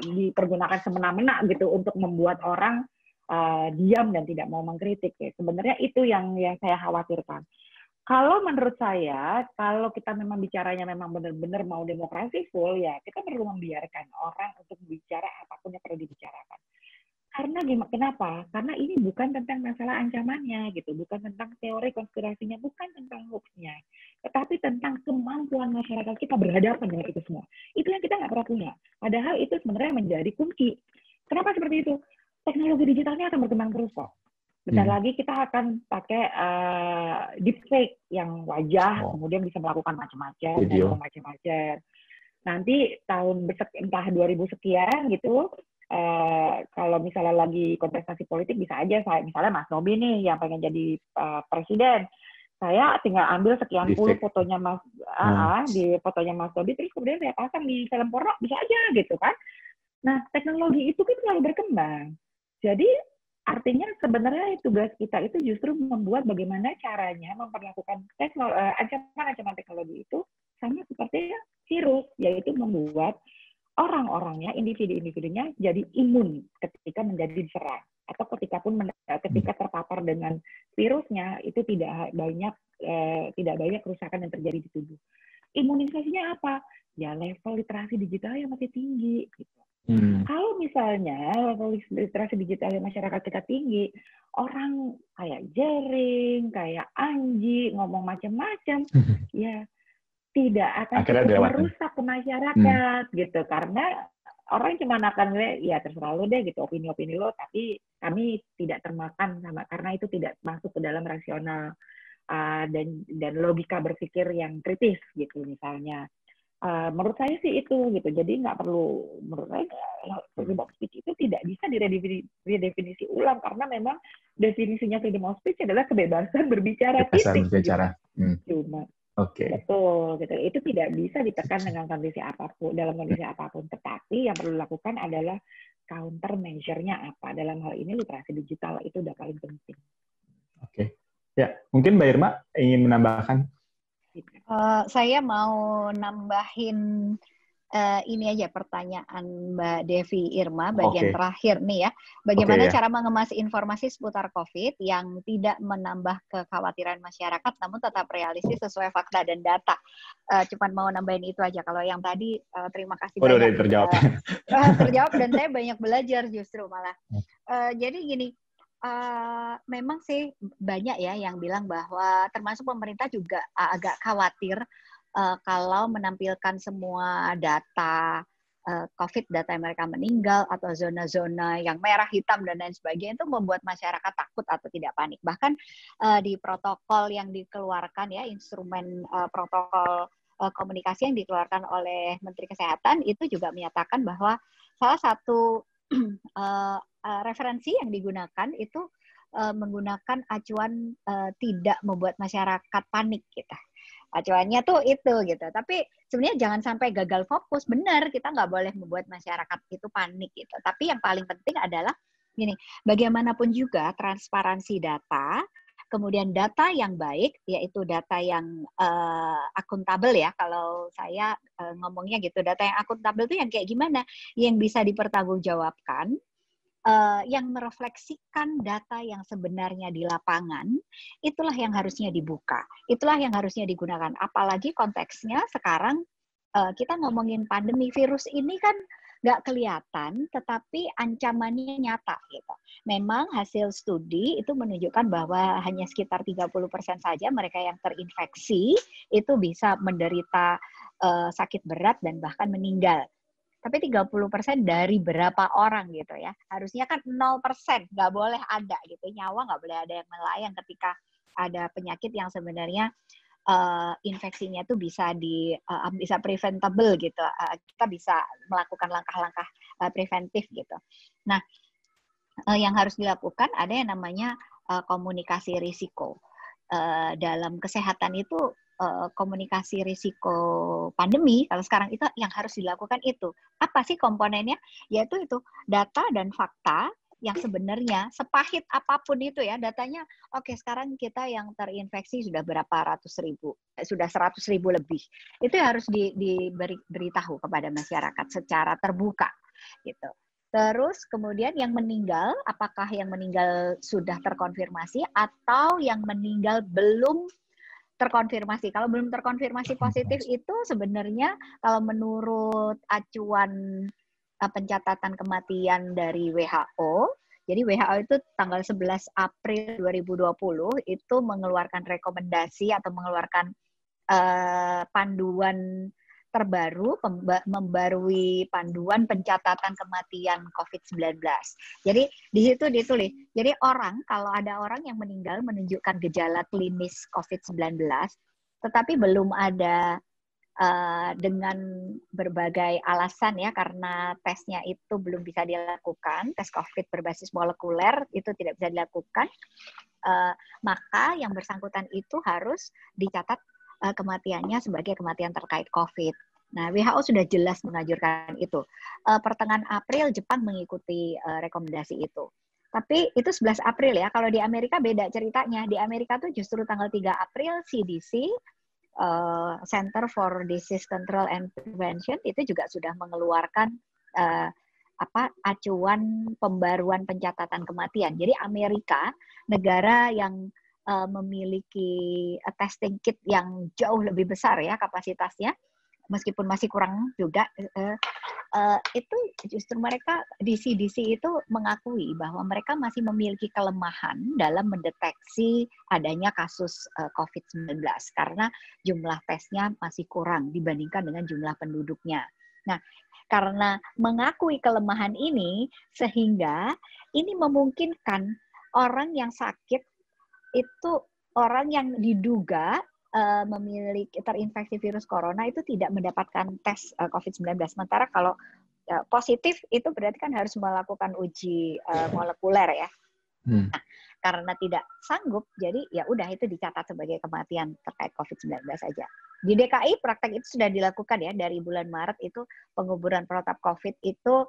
Speaker 2: dipergunakan semena-mena gitu untuk membuat orang diam dan tidak mau mengkritik. Ya. Sebenarnya itu yang saya khawatirkan. Kalau menurut saya, kalau kita memang bicaranya memang benar-benar mau demokrasi full, ya kita perlu membiarkan orang untuk bicara apapun yang perlu dibicarakan. Karena kenapa? Karena ini bukan tentang masalah ancamannya, gitu, bukan tentang teori konspirasinya, bukan tentang hoax-nya, tetapi tentang kemampuan masyarakat kita berhadapan dengan itu semua. Itu yang kita nggak pernah punya. Padahal itu sebenarnya menjadi kunci. Kenapa seperti itu? Teknologi digitalnya akan berkembang terus kok. Bentar lagi kita akan pakai deepfake yang wajah, kemudian bisa melakukan macam-macam, Nanti tahun entah 2000 sekian gitu, kalau misalnya lagi kontestasi politik bisa aja misalnya Mas Nobi nih yang pengen jadi presiden, saya tinggal ambil sekian puluh fotonya Mas di fotonya Mas Nobi, terus kemudian saya pasang di film porno, bisa aja gitu kan. Nah, teknologi itu kan selalu berkembang. Jadi artinya sebenarnya tugas kita itu justru membuat bagaimana caranya memperlakukan ancaman-ancaman teknologi itu sama seperti virus, yaitu membuat orang-orangnya, individu-individunya jadi imun ketika menjadi diserang, atau ketika terpapar dengan virusnya itu tidak banyak kerusakan yang terjadi di tubuh. Imunisasinya apa? Ya level literasi digital yang masih tinggi. Gitu. Kalau misalnya level literasi digital masyarakat kita tinggi, orang kayak Jering, kayak Anji, ngomong macam-macam, ya tidak akan merusak ke masyarakat, gitu. Karena orang cuma akan ya terserah lo deh, gitu, opini-opini lo, tapi kami tidak termakan karena itu tidak masuk ke dalam rasional dan logika berpikir yang kritis, gitu misalnya. Menurut saya sih itu gitu, jadi nggak perlu, menurut saya freedom of speech itu tidak bisa diredefinisi ulang karena memang definisinya freedom of speech adalah kebebasan berbicara. Cuma betul gitu, itu tidak bisa ditekan dengan kondisi apapun, dalam kondisi apapun. Tetapi yang perlu dilakukan adalah counter measure-nya apa. Dalam hal ini literasi digital itu udah paling penting.
Speaker 1: Ya mungkin Mbak Irma ingin menambahkan.
Speaker 3: Saya mau nambahin ini aja pertanyaan Mbak Devi Irma bagian terakhir nih ya. Bagaimana cara mengemas informasi seputar COVID yang tidak menambah kekhawatiran masyarakat namun tetap realistis sesuai fakta dan data. Cuman mau nambahin itu aja. Kalau yang tadi terima kasih banyak.
Speaker 1: Terjawab.
Speaker 3: Terjawab dan saya banyak belajar justru malah. Jadi gini. Memang sih banyak ya yang bilang bahwa termasuk pemerintah juga agak khawatir kalau menampilkan semua data COVID, data mereka meninggal atau zona-zona yang merah, hitam dan lain sebagainya itu membuat masyarakat takut atau tidak panik. Bahkan di protokol yang dikeluarkan ya, instrumen protokol komunikasi yang dikeluarkan oleh Menteri Kesehatan itu juga menyatakan bahwa salah satu referensi yang digunakan itu menggunakan acuan tidak membuat masyarakat panik gitu. Acuannya tuh itu gitu. Tapi sebenarnya jangan sampai gagal fokus. Benar, kita nggak boleh membuat masyarakat itu panik gitu. Tapi yang paling penting adalah gini, bagaimanapun juga transparansi data, kemudian data yang baik, yaitu data yang akuntabel ya, kalau saya ngomongnya gitu, data yang akuntabel itu yang kayak gimana? Yang bisa dipertanggungjawabkan, yang merefleksikan data yang sebenarnya di lapangan, itulah yang harusnya dibuka, itulah yang harusnya digunakan. Apalagi konteksnya sekarang kita ngomongin pandemi virus ini kan nggak kelihatan, tetapi ancamannya nyata gitu. Memang hasil studi itu menunjukkan bahwa hanya sekitar 30% saja mereka yang terinfeksi itu bisa menderita sakit berat dan bahkan meninggal. Tapi 30% dari berapa orang gitu ya. Harusnya kan 0%, nggak boleh ada gitu. Nyawa nggak boleh ada yang melayang ketika ada penyakit yang sebenarnya infeksinya itu bisa bisa preventable gitu. Kita bisa melakukan langkah-langkah preventif gitu. Nah, yang harus dilakukan ada yang namanya komunikasi risiko. Dalam kesehatan itu komunikasi risiko pandemi, kalau sekarang itu yang harus dilakukan itu. Apa sih komponennya? Yaitu itu data dan fakta yang sebenarnya sepahit apapun itu ya datanya, oke sekarang kita yang terinfeksi sudah berapa ratus ribu, sudah 100.000 lebih. Itu harus diberitahu kepada masyarakat secara terbuka gitu. Terus kemudian yang meninggal, apakah yang meninggal sudah terkonfirmasi atau yang meninggal belum terkonfirmasi. Kalau belum terkonfirmasi positif itu sebenarnya kalau menurut acuan pencatatan kematian dari WHO, jadi WHO itu tanggal 11 April 2020 itu mengeluarkan rekomendasi atau mengeluarkan panduan terbaru, membarui panduan pencatatan kematian COVID-19. Jadi di situ ditulis, jadi kalau ada orang yang meninggal menunjukkan gejala klinis COVID-19, tetapi belum ada dengan berbagai alasan ya, karena tesnya itu belum bisa dilakukan, tes COVID berbasis molekuler itu tidak bisa dilakukan, maka yang bersangkutan itu harus dicatat kematiannya sebagai kematian terkait COVID. Nah, WHO sudah jelas menganjurkan itu. Pertengahan April Jepang mengikuti rekomendasi itu. Tapi itu 11 April ya. Kalau di Amerika beda ceritanya. Di Amerika tuh justru tanggal 3 April CDC, Center for Disease Control and Prevention, itu juga sudah mengeluarkan acuan pembaruan pencatatan kematian. Jadi Amerika, negara yang memiliki testing kit yang jauh lebih besar ya kapasitasnya, meskipun masih kurang juga, itu justru mereka di CDC itu mengakui bahwa mereka masih memiliki kelemahan dalam mendeteksi adanya kasus COVID-19 karena jumlah tesnya masih kurang dibandingkan dengan jumlah penduduknya. Nah, karena mengakui kelemahan ini, sehingga ini memungkinkan orang yang sakit itu, orang yang diduga memiliki terinfeksi virus corona itu tidak mendapatkan tes COVID-19. Sementara kalau positif itu berarti kan harus melakukan uji molekuler ya. Nah, karena tidak sanggup, jadi ya udah itu dicatat sebagai kematian terkait COVID-19 saja. Di DKI praktek itu sudah dilakukan ya, dari bulan Maret itu penguburan protap COVID itu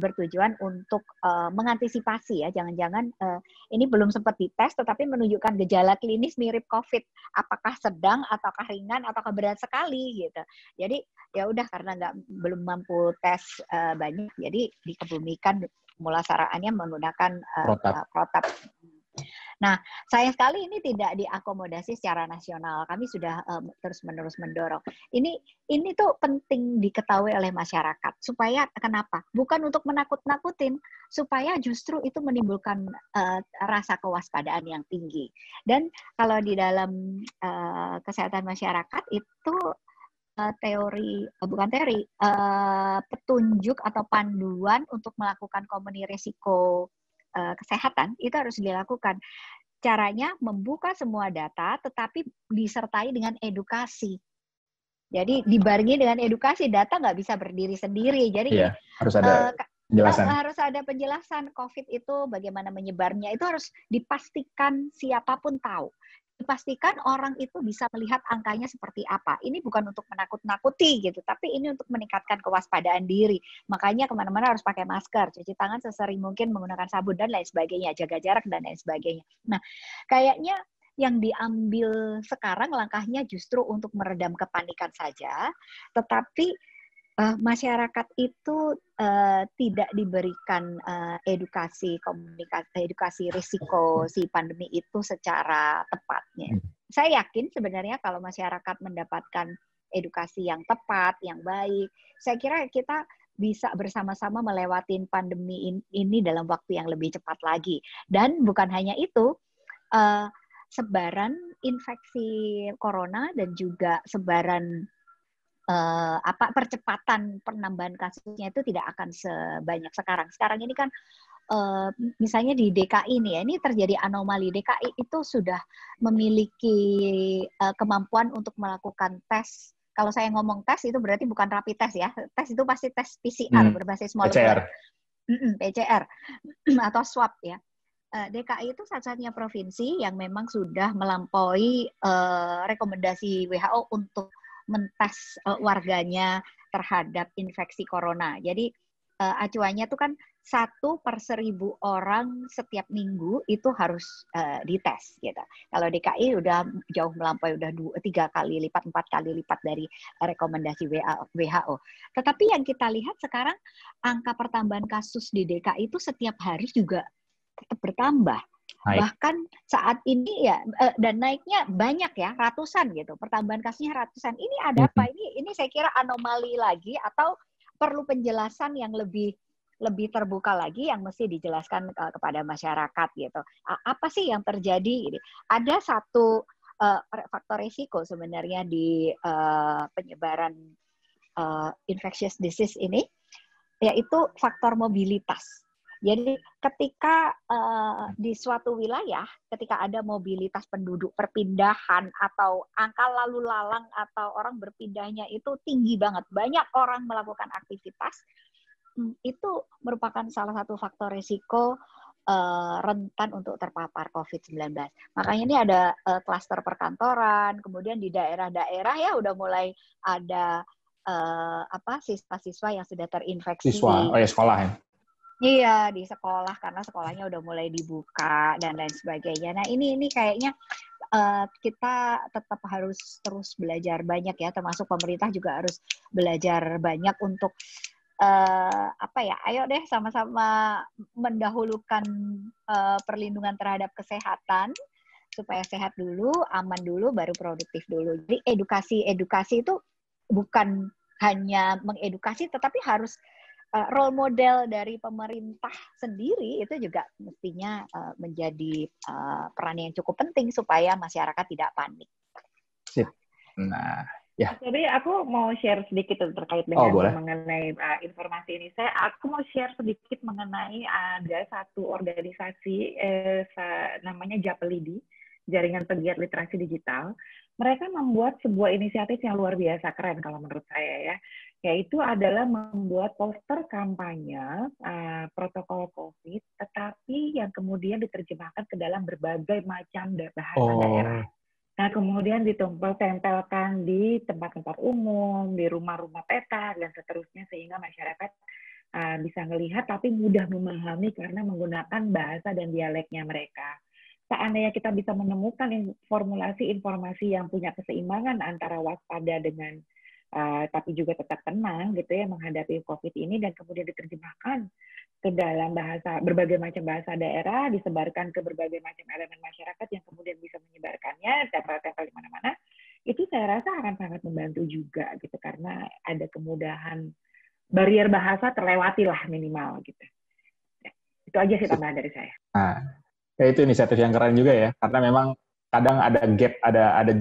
Speaker 3: bertujuan untuk mengantisipasi ya, jangan-jangan ini belum sempat dites tetapi menunjukkan gejala klinis mirip COVID, apakah sedang ataukah ringan ataukah berat sekali gitu. Jadi ya udah karena belum mampu tes banyak, jadi dikebumikan mulasaraannya menggunakan protap. Nah, sayang sekali ini tidak diakomodasi secara nasional. Kami sudah terus-menerus mendorong. Ini tuh penting diketahui oleh masyarakat. Supaya kenapa? Bukan untuk menakut-nakutin, supaya justru itu menimbulkan rasa kewaspadaan yang tinggi. Dan kalau di dalam kesehatan masyarakat itu petunjuk atau panduan untuk melakukan komunikasi risiko kesehatan itu harus dilakukan. Caranya membuka semua data tetapi disertai dengan edukasi. Jadi dibarengi dengan edukasi, data nggak bisa berdiri sendiri. Jadi
Speaker 1: harus ada penjelasan.
Speaker 3: Harus ada penjelasan COVID itu bagaimana menyebarnya, itu harus dipastikan siapapun tahu. Dipastikan orang itu bisa melihat angkanya seperti apa. Ini bukan untuk menakut-nakuti gitu, tapi ini untuk meningkatkan kewaspadaan diri. Makanya kemana-mana harus pakai masker, cuci tangan sesering mungkin, menggunakan sabun dan lain sebagainya, jaga jarak dan lain sebagainya. Nah, kayaknya yang diambil sekarang langkahnya justru untuk meredam kepanikan saja, tetapi masyarakat itu tidak diberikan edukasi risiko si pandemi itu secara tepatnya. Saya yakin sebenarnya kalau masyarakat mendapatkan edukasi yang tepat, yang baik, saya kira kita bisa bersama-sama melewati pandemi ini dalam waktu yang lebih cepat lagi. Dan bukan hanya itu, sebaran infeksi corona dan juga sebaran percepatan penambahan kasusnya itu tidak akan sebanyak sekarang. Sekarang ini kan misalnya di DKI nih ya, ini terjadi anomali. DKI itu sudah memiliki kemampuan untuk melakukan tes. Kalau saya ngomong tes itu berarti bukan rapid test ya. Tes itu pasti tes PCR berbasis molekuler. PCR atau swab ya. DKI itu satu-satunya provinsi yang memang sudah melampaui rekomendasi WHO untuk mentes warganya terhadap infeksi corona. Jadi acuannya itu kan 1 per 1.000 orang setiap minggu itu harus dites gitu. Kalau DKI udah jauh melampaui, udah 3 kali lipat, 4 kali lipat dari rekomendasi WHO. Tetapi yang kita lihat sekarang angka pertambahan kasus di DKI itu setiap hari juga tetap bertambah.
Speaker 1: Naik.
Speaker 3: Bahkan saat ini ya, dan naiknya banyak ya, ratusan gitu. Pertambahan kasusnya ratusan. Ini ada apa? Ini saya kira anomali lagi atau perlu penjelasan yang lebih terbuka lagi yang mesti dijelaskan kepada masyarakat gitu. Apa sih yang terjadi? Ada satu faktor risiko sebenarnya di penyebaran infectious disease ini, yaitu faktor mobilitas. Jadi ketika di suatu wilayah, ketika ada mobilitas penduduk perpindahan atau angka lalu lalang atau orang berpindahnya itu tinggi banget, banyak orang melakukan aktivitas, itu merupakan salah satu faktor risiko rentan untuk terpapar COVID-19. Makanya ini ada klaster perkantoran, kemudian di daerah-daerah ya udah mulai ada siswa-siswa yang sudah terinfeksi.
Speaker 1: Siswa, sekolah ya?
Speaker 3: Iya, di sekolah karena sekolahnya udah mulai dibuka dan lain sebagainya. Nah, ini kayaknya kita tetap harus terus belajar banyak ya, termasuk pemerintah juga harus belajar banyak untuk ayo deh sama-sama mendahulukan perlindungan terhadap kesehatan supaya sehat dulu, aman dulu, baru produktif dulu. Jadi edukasi itu bukan hanya mengedukasi, tetapi harus role model dari pemerintah sendiri itu juga mestinya menjadi peran yang cukup penting supaya masyarakat tidak panik.
Speaker 1: Sip. Nah, ya.
Speaker 2: Jadi aku mau share sedikit terkait dengan mengenai informasi ini. Aku mau share sedikit mengenai ada satu organisasi namanya Japelidi, Jaringan Pegiat Literasi Digital. Mereka membuat sebuah inisiatif yang luar biasa keren kalau menurut saya ya, yaitu adalah membuat poster kampanye protokol COVID, tetapi yang kemudian diterjemahkan ke dalam berbagai macam bahasa daerah. Nah, kemudian ditempel-tempelkan di tempat-tempat umum, di rumah-rumah petak, dan seterusnya, sehingga masyarakat bisa melihat tapi mudah memahami karena menggunakan bahasa dan dialeknya mereka. Seandainya kita bisa menemukan formulasi informasi yang punya keseimbangan antara waspada dengan tapi juga tetap tenang gitu ya menghadapi COVID ini, dan kemudian diterjemahkan ke dalam berbagai macam bahasa daerah, disebarkan ke berbagai macam elemen masyarakat yang kemudian bisa menyebarkannya, tempel-tempel di mana-mana, itu saya rasa akan sangat membantu juga gitu, karena ada kemudahan, barier bahasa terlewati lah minimal gitu. Ya, itu aja sih tambahan dari saya.
Speaker 1: Nah, itu inisiatif yang keren juga ya, karena memang kadang ada gap, ada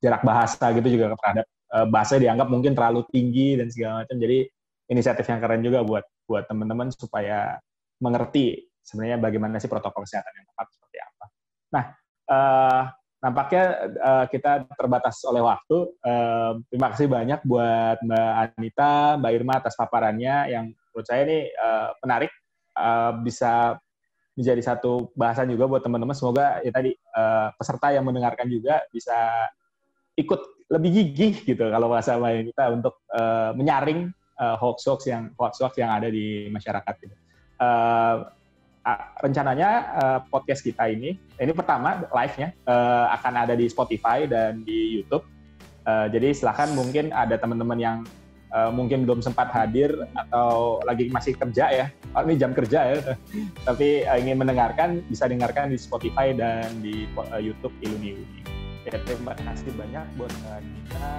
Speaker 1: jarak bahasa gitu juga terhadap bahasa dianggap mungkin terlalu tinggi dan segala macam. Jadi inisiatif yang keren juga buat teman-teman supaya mengerti sebenarnya bagaimana sih protokol kesehatan yang tepat seperti apa. Nah, nampaknya kita terbatas oleh waktu. Terima kasih banyak buat Mbak Anita, Mbak Irma atas paparannya yang menurut saya ini menarik, bisa menjadi satu bahasan juga buat teman-teman. Semoga ya tadi peserta yang mendengarkan juga bisa ikut lebih gigih gitu kalau bahasa Mbak Anita untuk menyaring hoax-hoax yang ada di masyarakat. Gitu. Rencananya podcast kita ini pertama live-nya akan ada di Spotify dan di YouTube. Jadi silakan, mungkin ada teman-teman yang mungkin belum sempat hadir atau lagi masih kerja ya. Ini jam kerja ya. Tapi ingin mendengarkan, bisa dengarkan di Spotify dan di YouTube Iluni. Ya, terima kasih banyak buat kita.